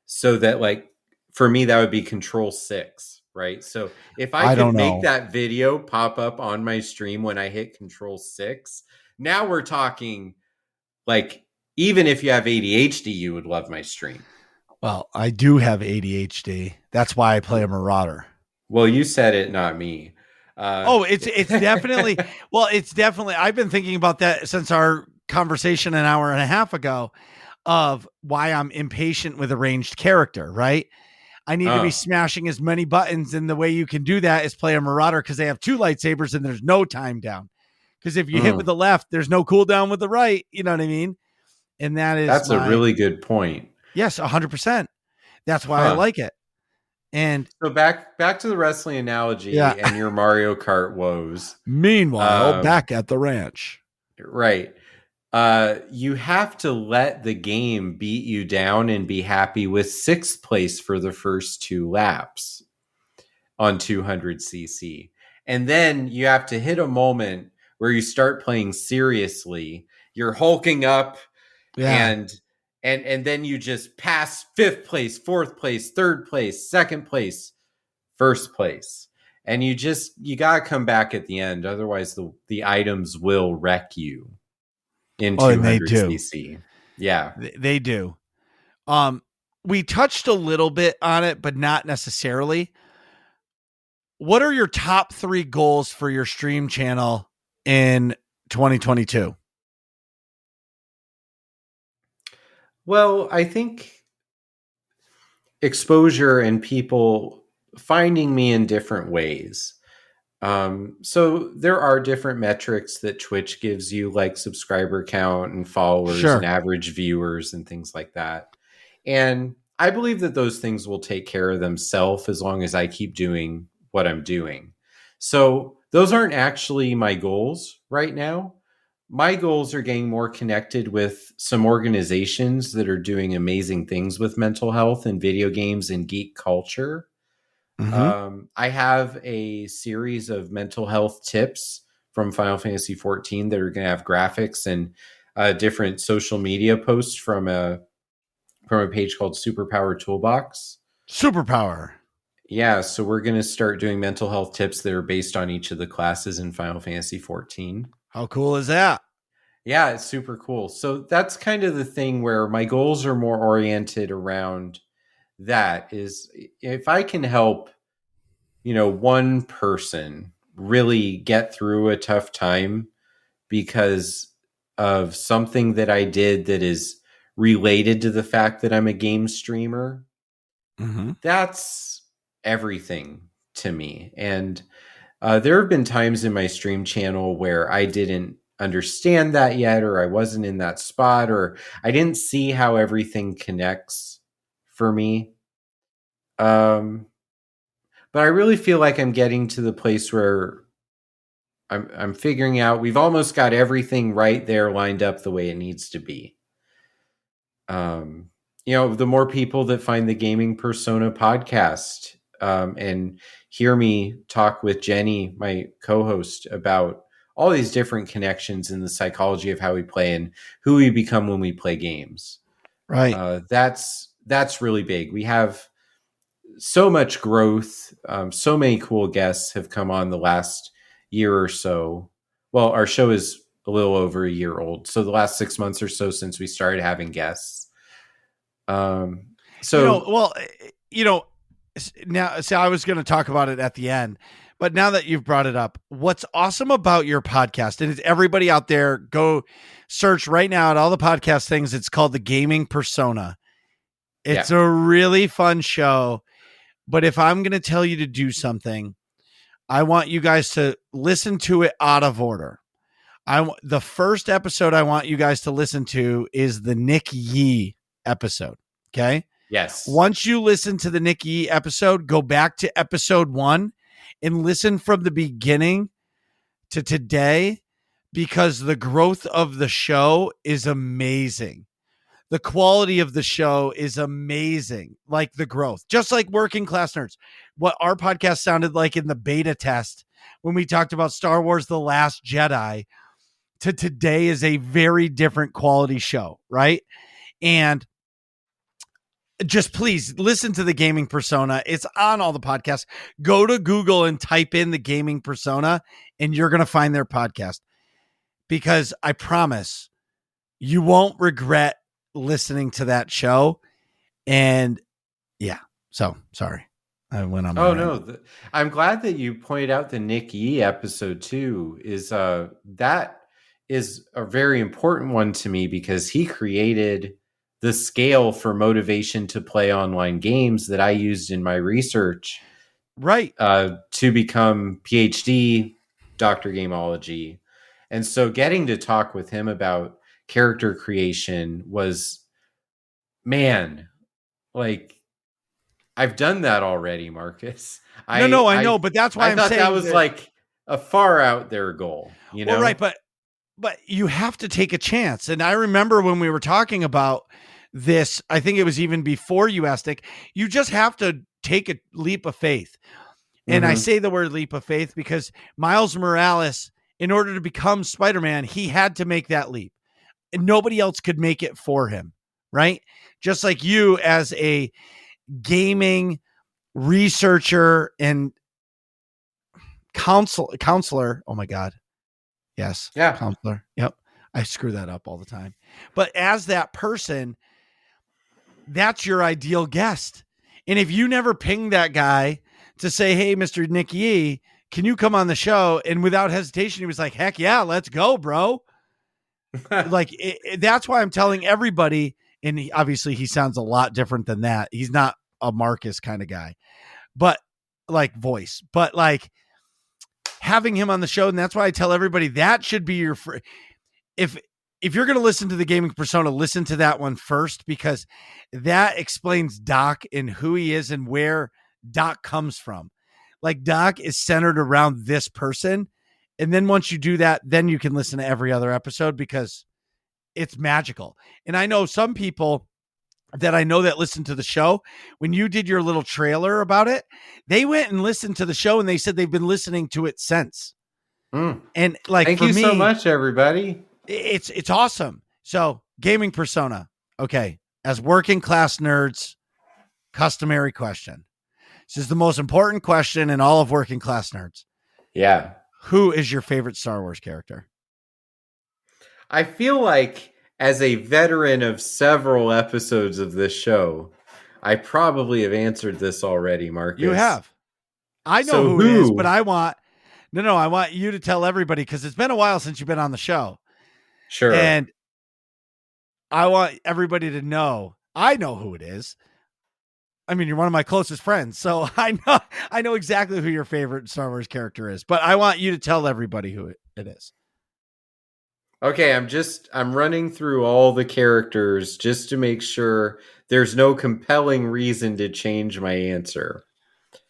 so that, like, for me, that would be Control 6, right? So if I don't could make know. that video pop up on my stream when I hit Control 6, now we're talking, like, even if you have ADHD, you would love my stream. Well, I do have ADHD. That's why I play a Marauder. Well, you said it, not me. It's definitely, I've been thinking about that since our conversation an hour and a half ago of why I'm impatient with a ranged character, right? I need to be smashing as many buttons. And the way you can do that is play a Marauder because they have 2 lightsabers and there's no time down. Because if you hit with the left, there's no cooldown with the right. You know what I mean? And That's a really good point. Yes, 100%. That's why I like it. And so back to the wrestling analogy and your Mario Kart woes. Meanwhile, back at the ranch. Right. You have to let the game beat you down and be happy with 6th place for the first 2 laps on 200cc. And then you have to hit a moment where you start playing seriously. You're hulking up and then you just pass 5th place, 4th place, 3rd place, 2nd place, 1st place. And you got to come back at the end. Otherwise the items will wreck you in 200cc. Yeah. They do. We touched a little bit on it, but not necessarily. What are your top 3 goals for your stream channel in 2022? Well, I think exposure and people finding me in different ways. So there are different metrics that Twitch gives you, like subscriber count and followers and average viewers and things like that. And I believe that those things will take care of themselves as long as I keep doing what I'm doing. So those aren't actually my goals right now. My goals are getting more connected with some organizations that are doing amazing things with mental health and video games and geek culture. I have a series of mental health tips from Final Fantasy XIV that are going to have graphics and different social media posts from a page called Superpower Toolbox. Superpower. Yeah, so we're going to start doing mental health tips that are based on each of the classes in Final Fantasy XIV. How cool is that? Yeah, it's super cool. So that's kind of the thing where my goals are more oriented around that, is if I can help, one person really get through a tough time because of something that I did that is related to the fact that I'm a game streamer, that's everything to me. And there have been times in my stream channel where I didn't understand that yet, or I wasn't in that spot, or I didn't see how everything connects for me. But I really feel like I'm getting to the place where I'm figuring out we've almost got everything right there lined up the way it needs to be. The more people that find the Gaming Persona podcast and hear me talk with Jenny, my co-host, about all these different connections in the psychology of how we play and who we become when we play games. Right. That's really big. We have so much growth. So many cool guests have come on the last year or so. Well, our show is a little over a year old. So the last 6 months or so since we started having guests. Now, so I was going to talk about it at the end, but now that you've brought it up, what's awesome about your podcast, and it's everybody out there, go search right now at all the podcast things. It's called the Gaming Persona. It's a really fun show, but if I'm going to tell you to do something, I want you guys to listen to it out of order. The first episode I want you guys to listen to is the Nick Yee episode. Okay. Yes. Once you listen to the Nick Yee episode, go back to episode 1 and listen from the beginning to today, because the growth of the show is amazing. The quality of the show is amazing. Like the growth, just like Working Class Nerds. What our podcast sounded like in the beta test when we talked about Star Wars: The Last Jedi to today is a very different quality show. Right. And just please listen to the Gaming Persona. It's on all the podcasts. Go to Google and type in the Gaming Persona and you're going to find their podcast, because I promise you won't regret listening to that show. And so sorry. I went on. I'm glad that you pointed out the Nick Yee episode too. That is a very important one to me, because he created the scale for motivation to play online games that I used in my research Right. to become PhD Dr. Gameology. And so getting to talk with him about character creation was, man, like I've done that already, Marcus. No, I know, I but that's why I I'm thought that saying was that. like a far out there goal, you Well, right, know? but you have to take a chance. And I remember when we were talking about this, I think it was even before you asked Nick, you just have to take a leap of faith. And I Mm-hmm. say the word leap of faith because Miles Morales, in order to become Spider-Man, he had to make that leap. And nobody else could make it for him, right? Just like you as a gaming researcher and counselor. Oh my God. Yes. Yeah. Counselor. Yep. I screw that up all the time. But as that person, that's your ideal guest. And if you never ping that guy to say, hey, Mr. Nick Yee, can you come on the show? And without hesitation, he was like, heck yeah, let's go, bro. Like, that's why I'm telling everybody. And obviously, he sounds a lot different than that. He's not a Marcus kind of guy, but like voice, but like having him on the show. And that's why I tell everybody that should be your if you're going to listen to the gaming persona, listen to that one first, because that explains Doc and who he is and where Doc comes from. Like Doc is centered around this person. And then once you do that, then you can listen to every other episode because it's magical. And I know some people that I know that listen to the show, when you did your little trailer about it, they went and listened to the show and they said they've been listening to it since. Mm. And like Thank for you so me, much, everybody. it's awesome. So gaming persona. Okay. As working class nerds, customary question. This is the most important question in all of working class nerds. Yeah. Who is your favorite Star Wars character? I feel like as a veteran of several episodes of this show, I probably have answered this already, You Marcus. have. I know So who it is, but who? I want I want you to tell everybody because it's been a while since you've been on the show. Sure. And I want everybody to know I know who it is. I mean, you're one of my closest friends, so I know exactly who your favorite Star Wars character is. But I want you to tell everybody who it is. Okay, I'm running through all the characters just to make sure there's no compelling reason to change my answer.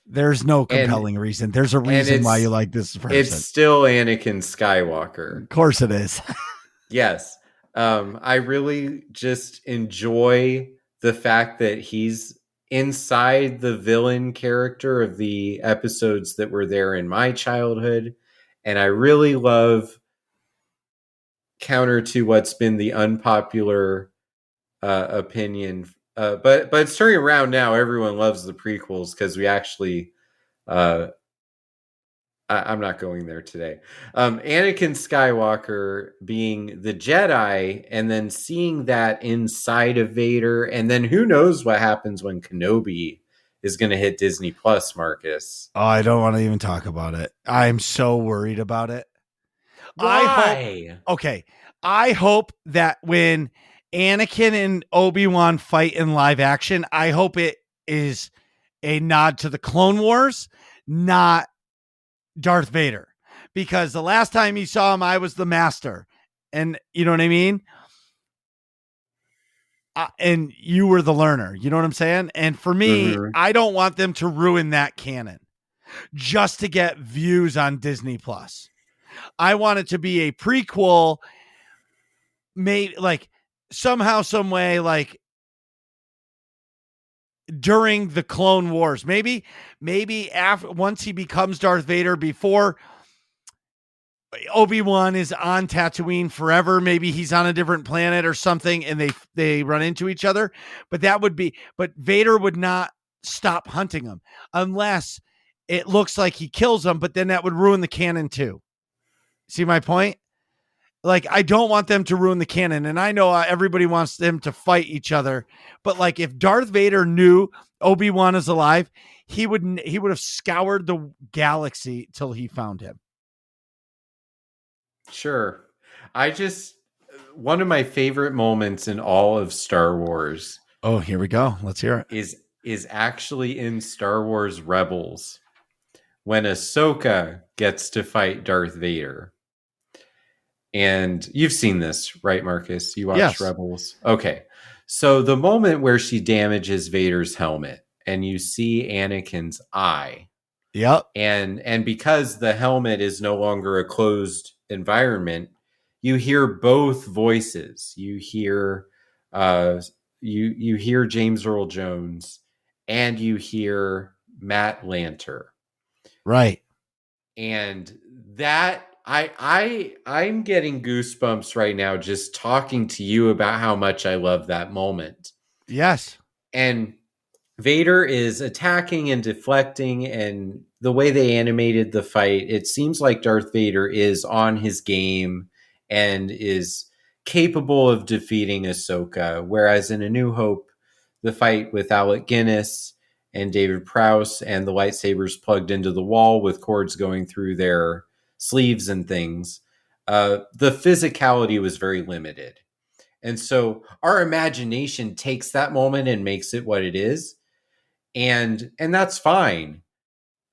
There's no And compelling reason. There's a and reason why you like this it's person. still Anakin Skywalker. Of course it is. Yes. I really just enjoy the fact that he's inside the villain character of the episodes that were there in my childhood. And I really love, counter to what's been the unpopular opinion. But it's turning around now. Everyone loves the prequels because we actually I'm not going there today. Anakin Skywalker being the Jedi and then seeing that inside of Vader. And then who knows what happens when Kenobi is going to hit Disney Plus, Marcus. Oh, I don't want to even talk about it. I'm so worried about it. Why? I hope that when Anakin and Obi-Wan fight in live action, I hope it is a nod to the Clone Wars, not Darth Vader. Because the last time you saw him, I was the master. And you know what I mean? And you were the learner. You know what I'm saying? And for me, Mm-hmm. I don't want them to ruin that canon just to get views on Disney Plus. I want it to be a prequel made like somehow, some way, like during the Clone Wars. Maybe after once he becomes Darth Vader, before Obi-Wan is on Tatooine forever. Maybe he's on a different planet or something and they run into each other. But Vader would not stop hunting him unless it looks like he kills him, but then that would ruin the canon too. See my point? Like, I don't want them to ruin the canon. And I know everybody wants them to fight each other, but like if Darth Vader knew Obi-Wan is alive, he would have scoured the galaxy till he found him. Sure. I just one of my favorite moments in all of Star Wars Oh, here we go. Let's hear it. is actually in Star Wars Rebels when Ahsoka gets to fight Darth Vader. And you've seen this, right, Marcus? You watched Yes. Rebels? Okay. So the moment where she damages Vader's helmet and you see Anakin's eye, Yep. and because the helmet is no longer a closed environment, you hear both voices. Uh you hear James Earl Jones and you hear Matt Lanter. Right. And that I'm getting goosebumps right now just talking to you about how much I love that moment. Yes. And Vader is attacking and deflecting, and the way they animated the fight, it seems like Darth Vader is on his game and is capable of defeating Ahsoka. Whereas in A New Hope, the fight with Alec Guinness and David Prowse and the lightsabers plugged into the wall with cords going through their sleeves and things, the physicality was very limited. And so our imagination takes that moment and makes it what it is, and that's fine.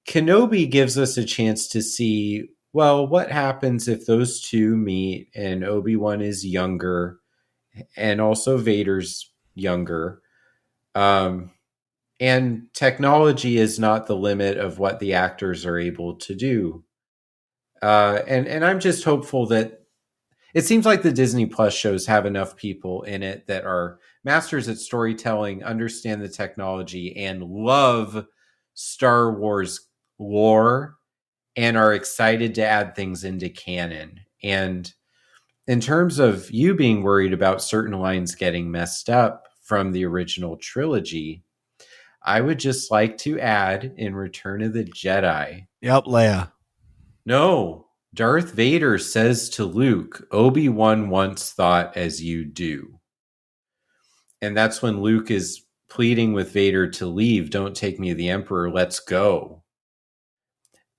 Kenobi gives us a chance to see, well, what happens if those two meet and Obi-Wan is younger and also Vader's younger. Um, and technology is not the limit of what the actors are able to do. And I'm just hopeful that it seems like the Disney Plus shows have enough people in it that are masters at storytelling, understand the technology, and love Star Wars lore and are excited to add things into canon. And in terms of you being worried about certain lines getting messed up from the original trilogy, I would just like to add in Return of the Jedi, Yep. Leia. no, Darth Vader says to Luke, Obi-Wan once thought as you do. And that's when Luke is pleading with Vader to leave. Don't take me to the Emperor. Let's go.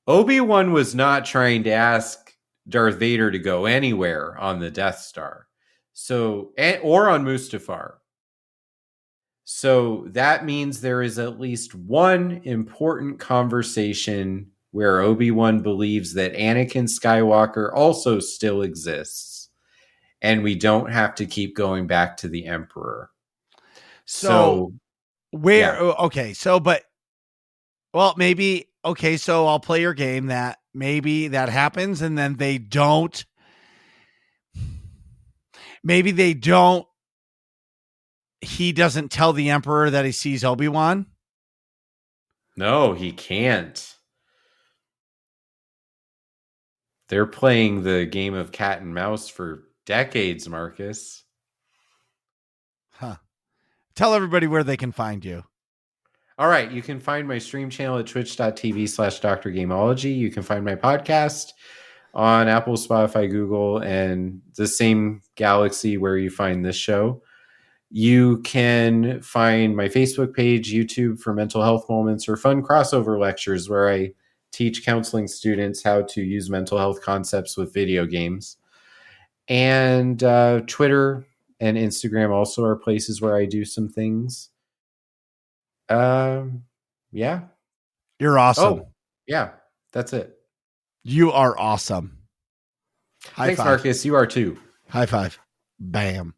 Obi-Wan was not trying to ask Darth Vader to go anywhere on the Death Star. So, or on Mustafar. So that means there is at least one important conversation where Obi-Wan believes that Anakin Skywalker also still exists, and we don't have to keep going back to the Emperor. So So, where? yeah. Okay. So, but well, maybe. Okay. So I'll play your game that maybe that happens, and then they don't. Maybe they don't. He doesn't tell the Emperor that he sees Obi-Wan. No, he can't. They're playing the game of cat and mouse for decades, Marcus. Huh. Tell everybody where they can find you. All right, you can find my stream channel at twitch.tv/Dr. Gameology. You can find my podcast on Apple, Spotify, Google, and the same galaxy where you find this show. You can find my Facebook page, YouTube for mental health moments or fun crossover lectures where I teach counseling students how to use mental health concepts with video games. And Twitter and Instagram also are places where I do some things. Yeah. You're awesome. Oh, yeah. That's it. You are awesome. High Thanks, five. Marcus. You are too. High five. Bam.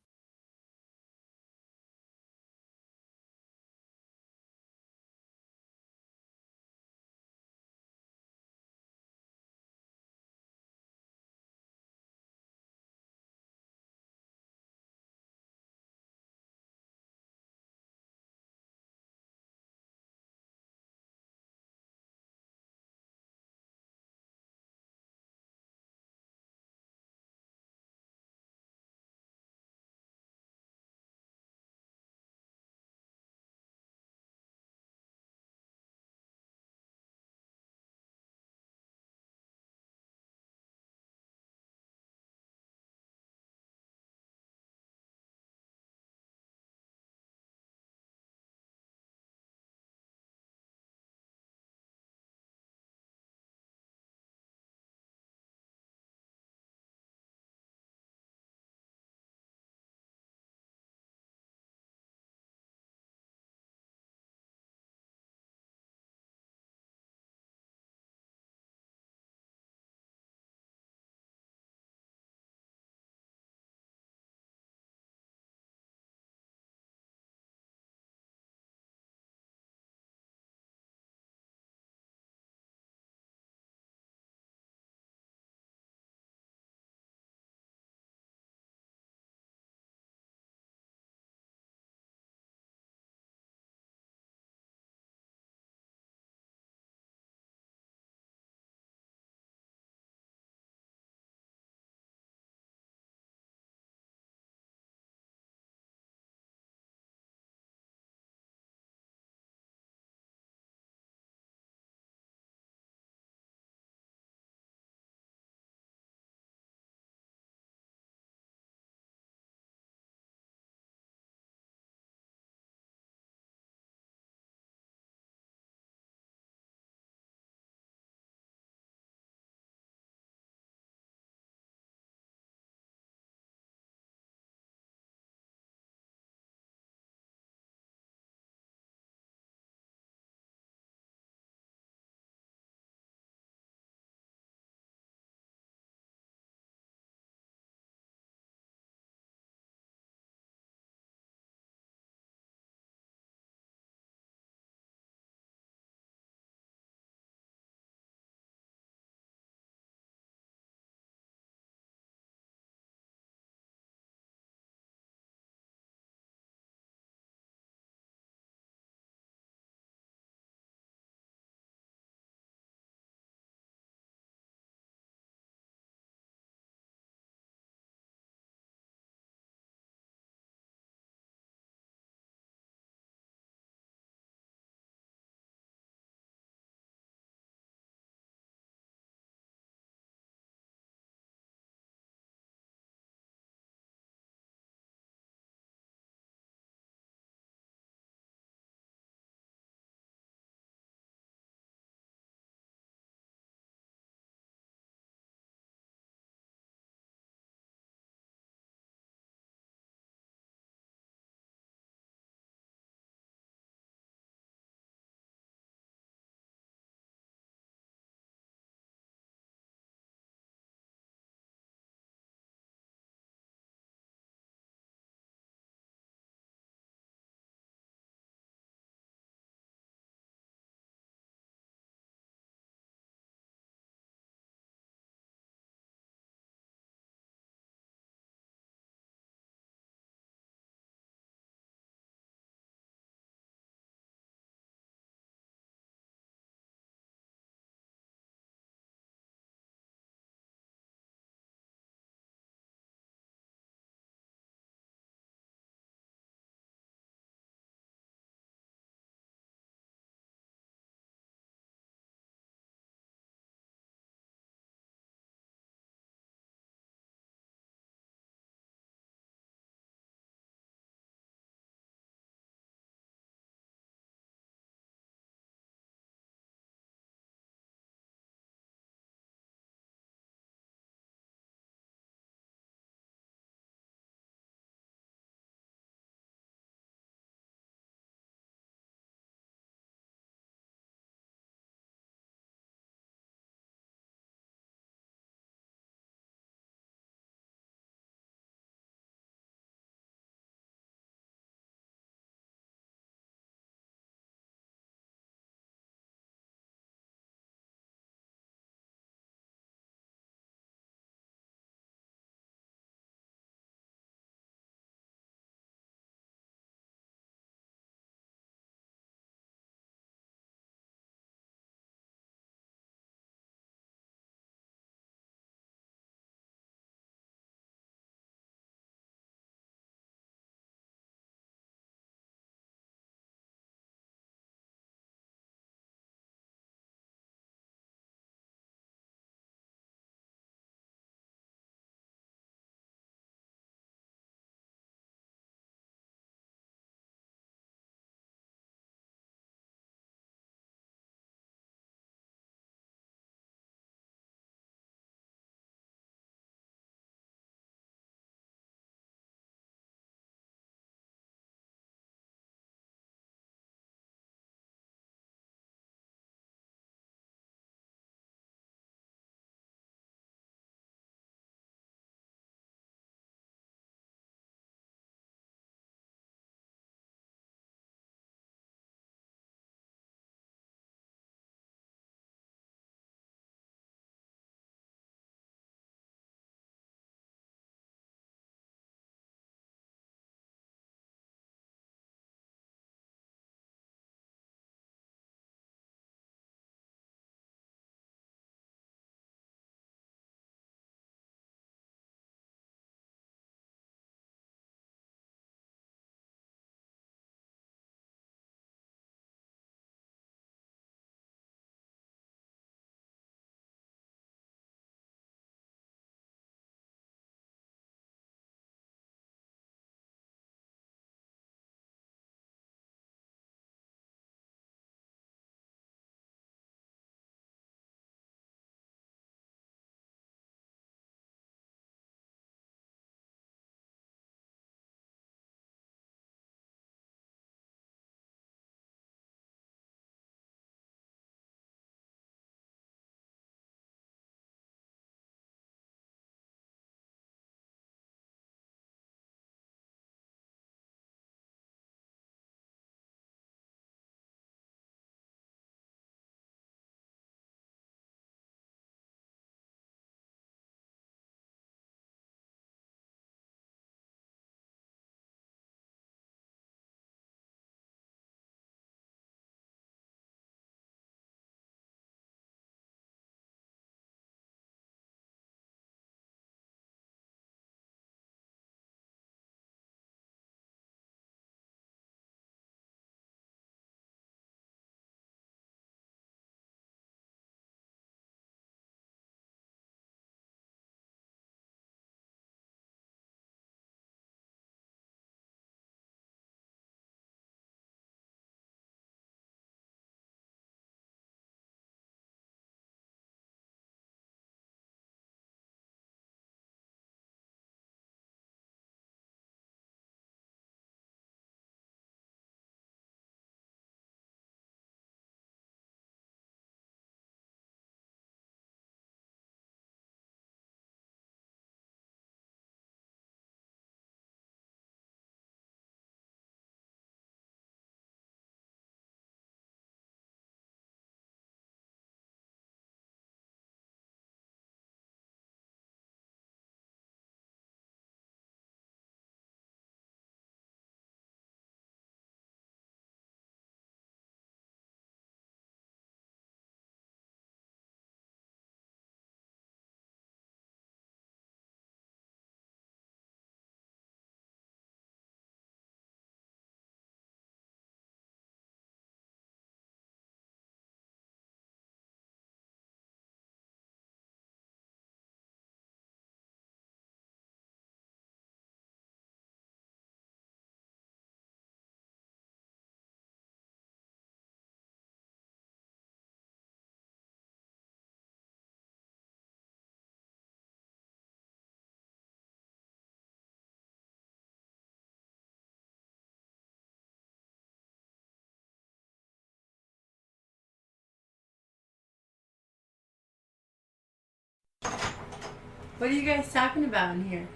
What are you guys talking about in here?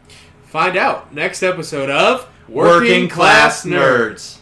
Find out next episode of Working Class Nerds.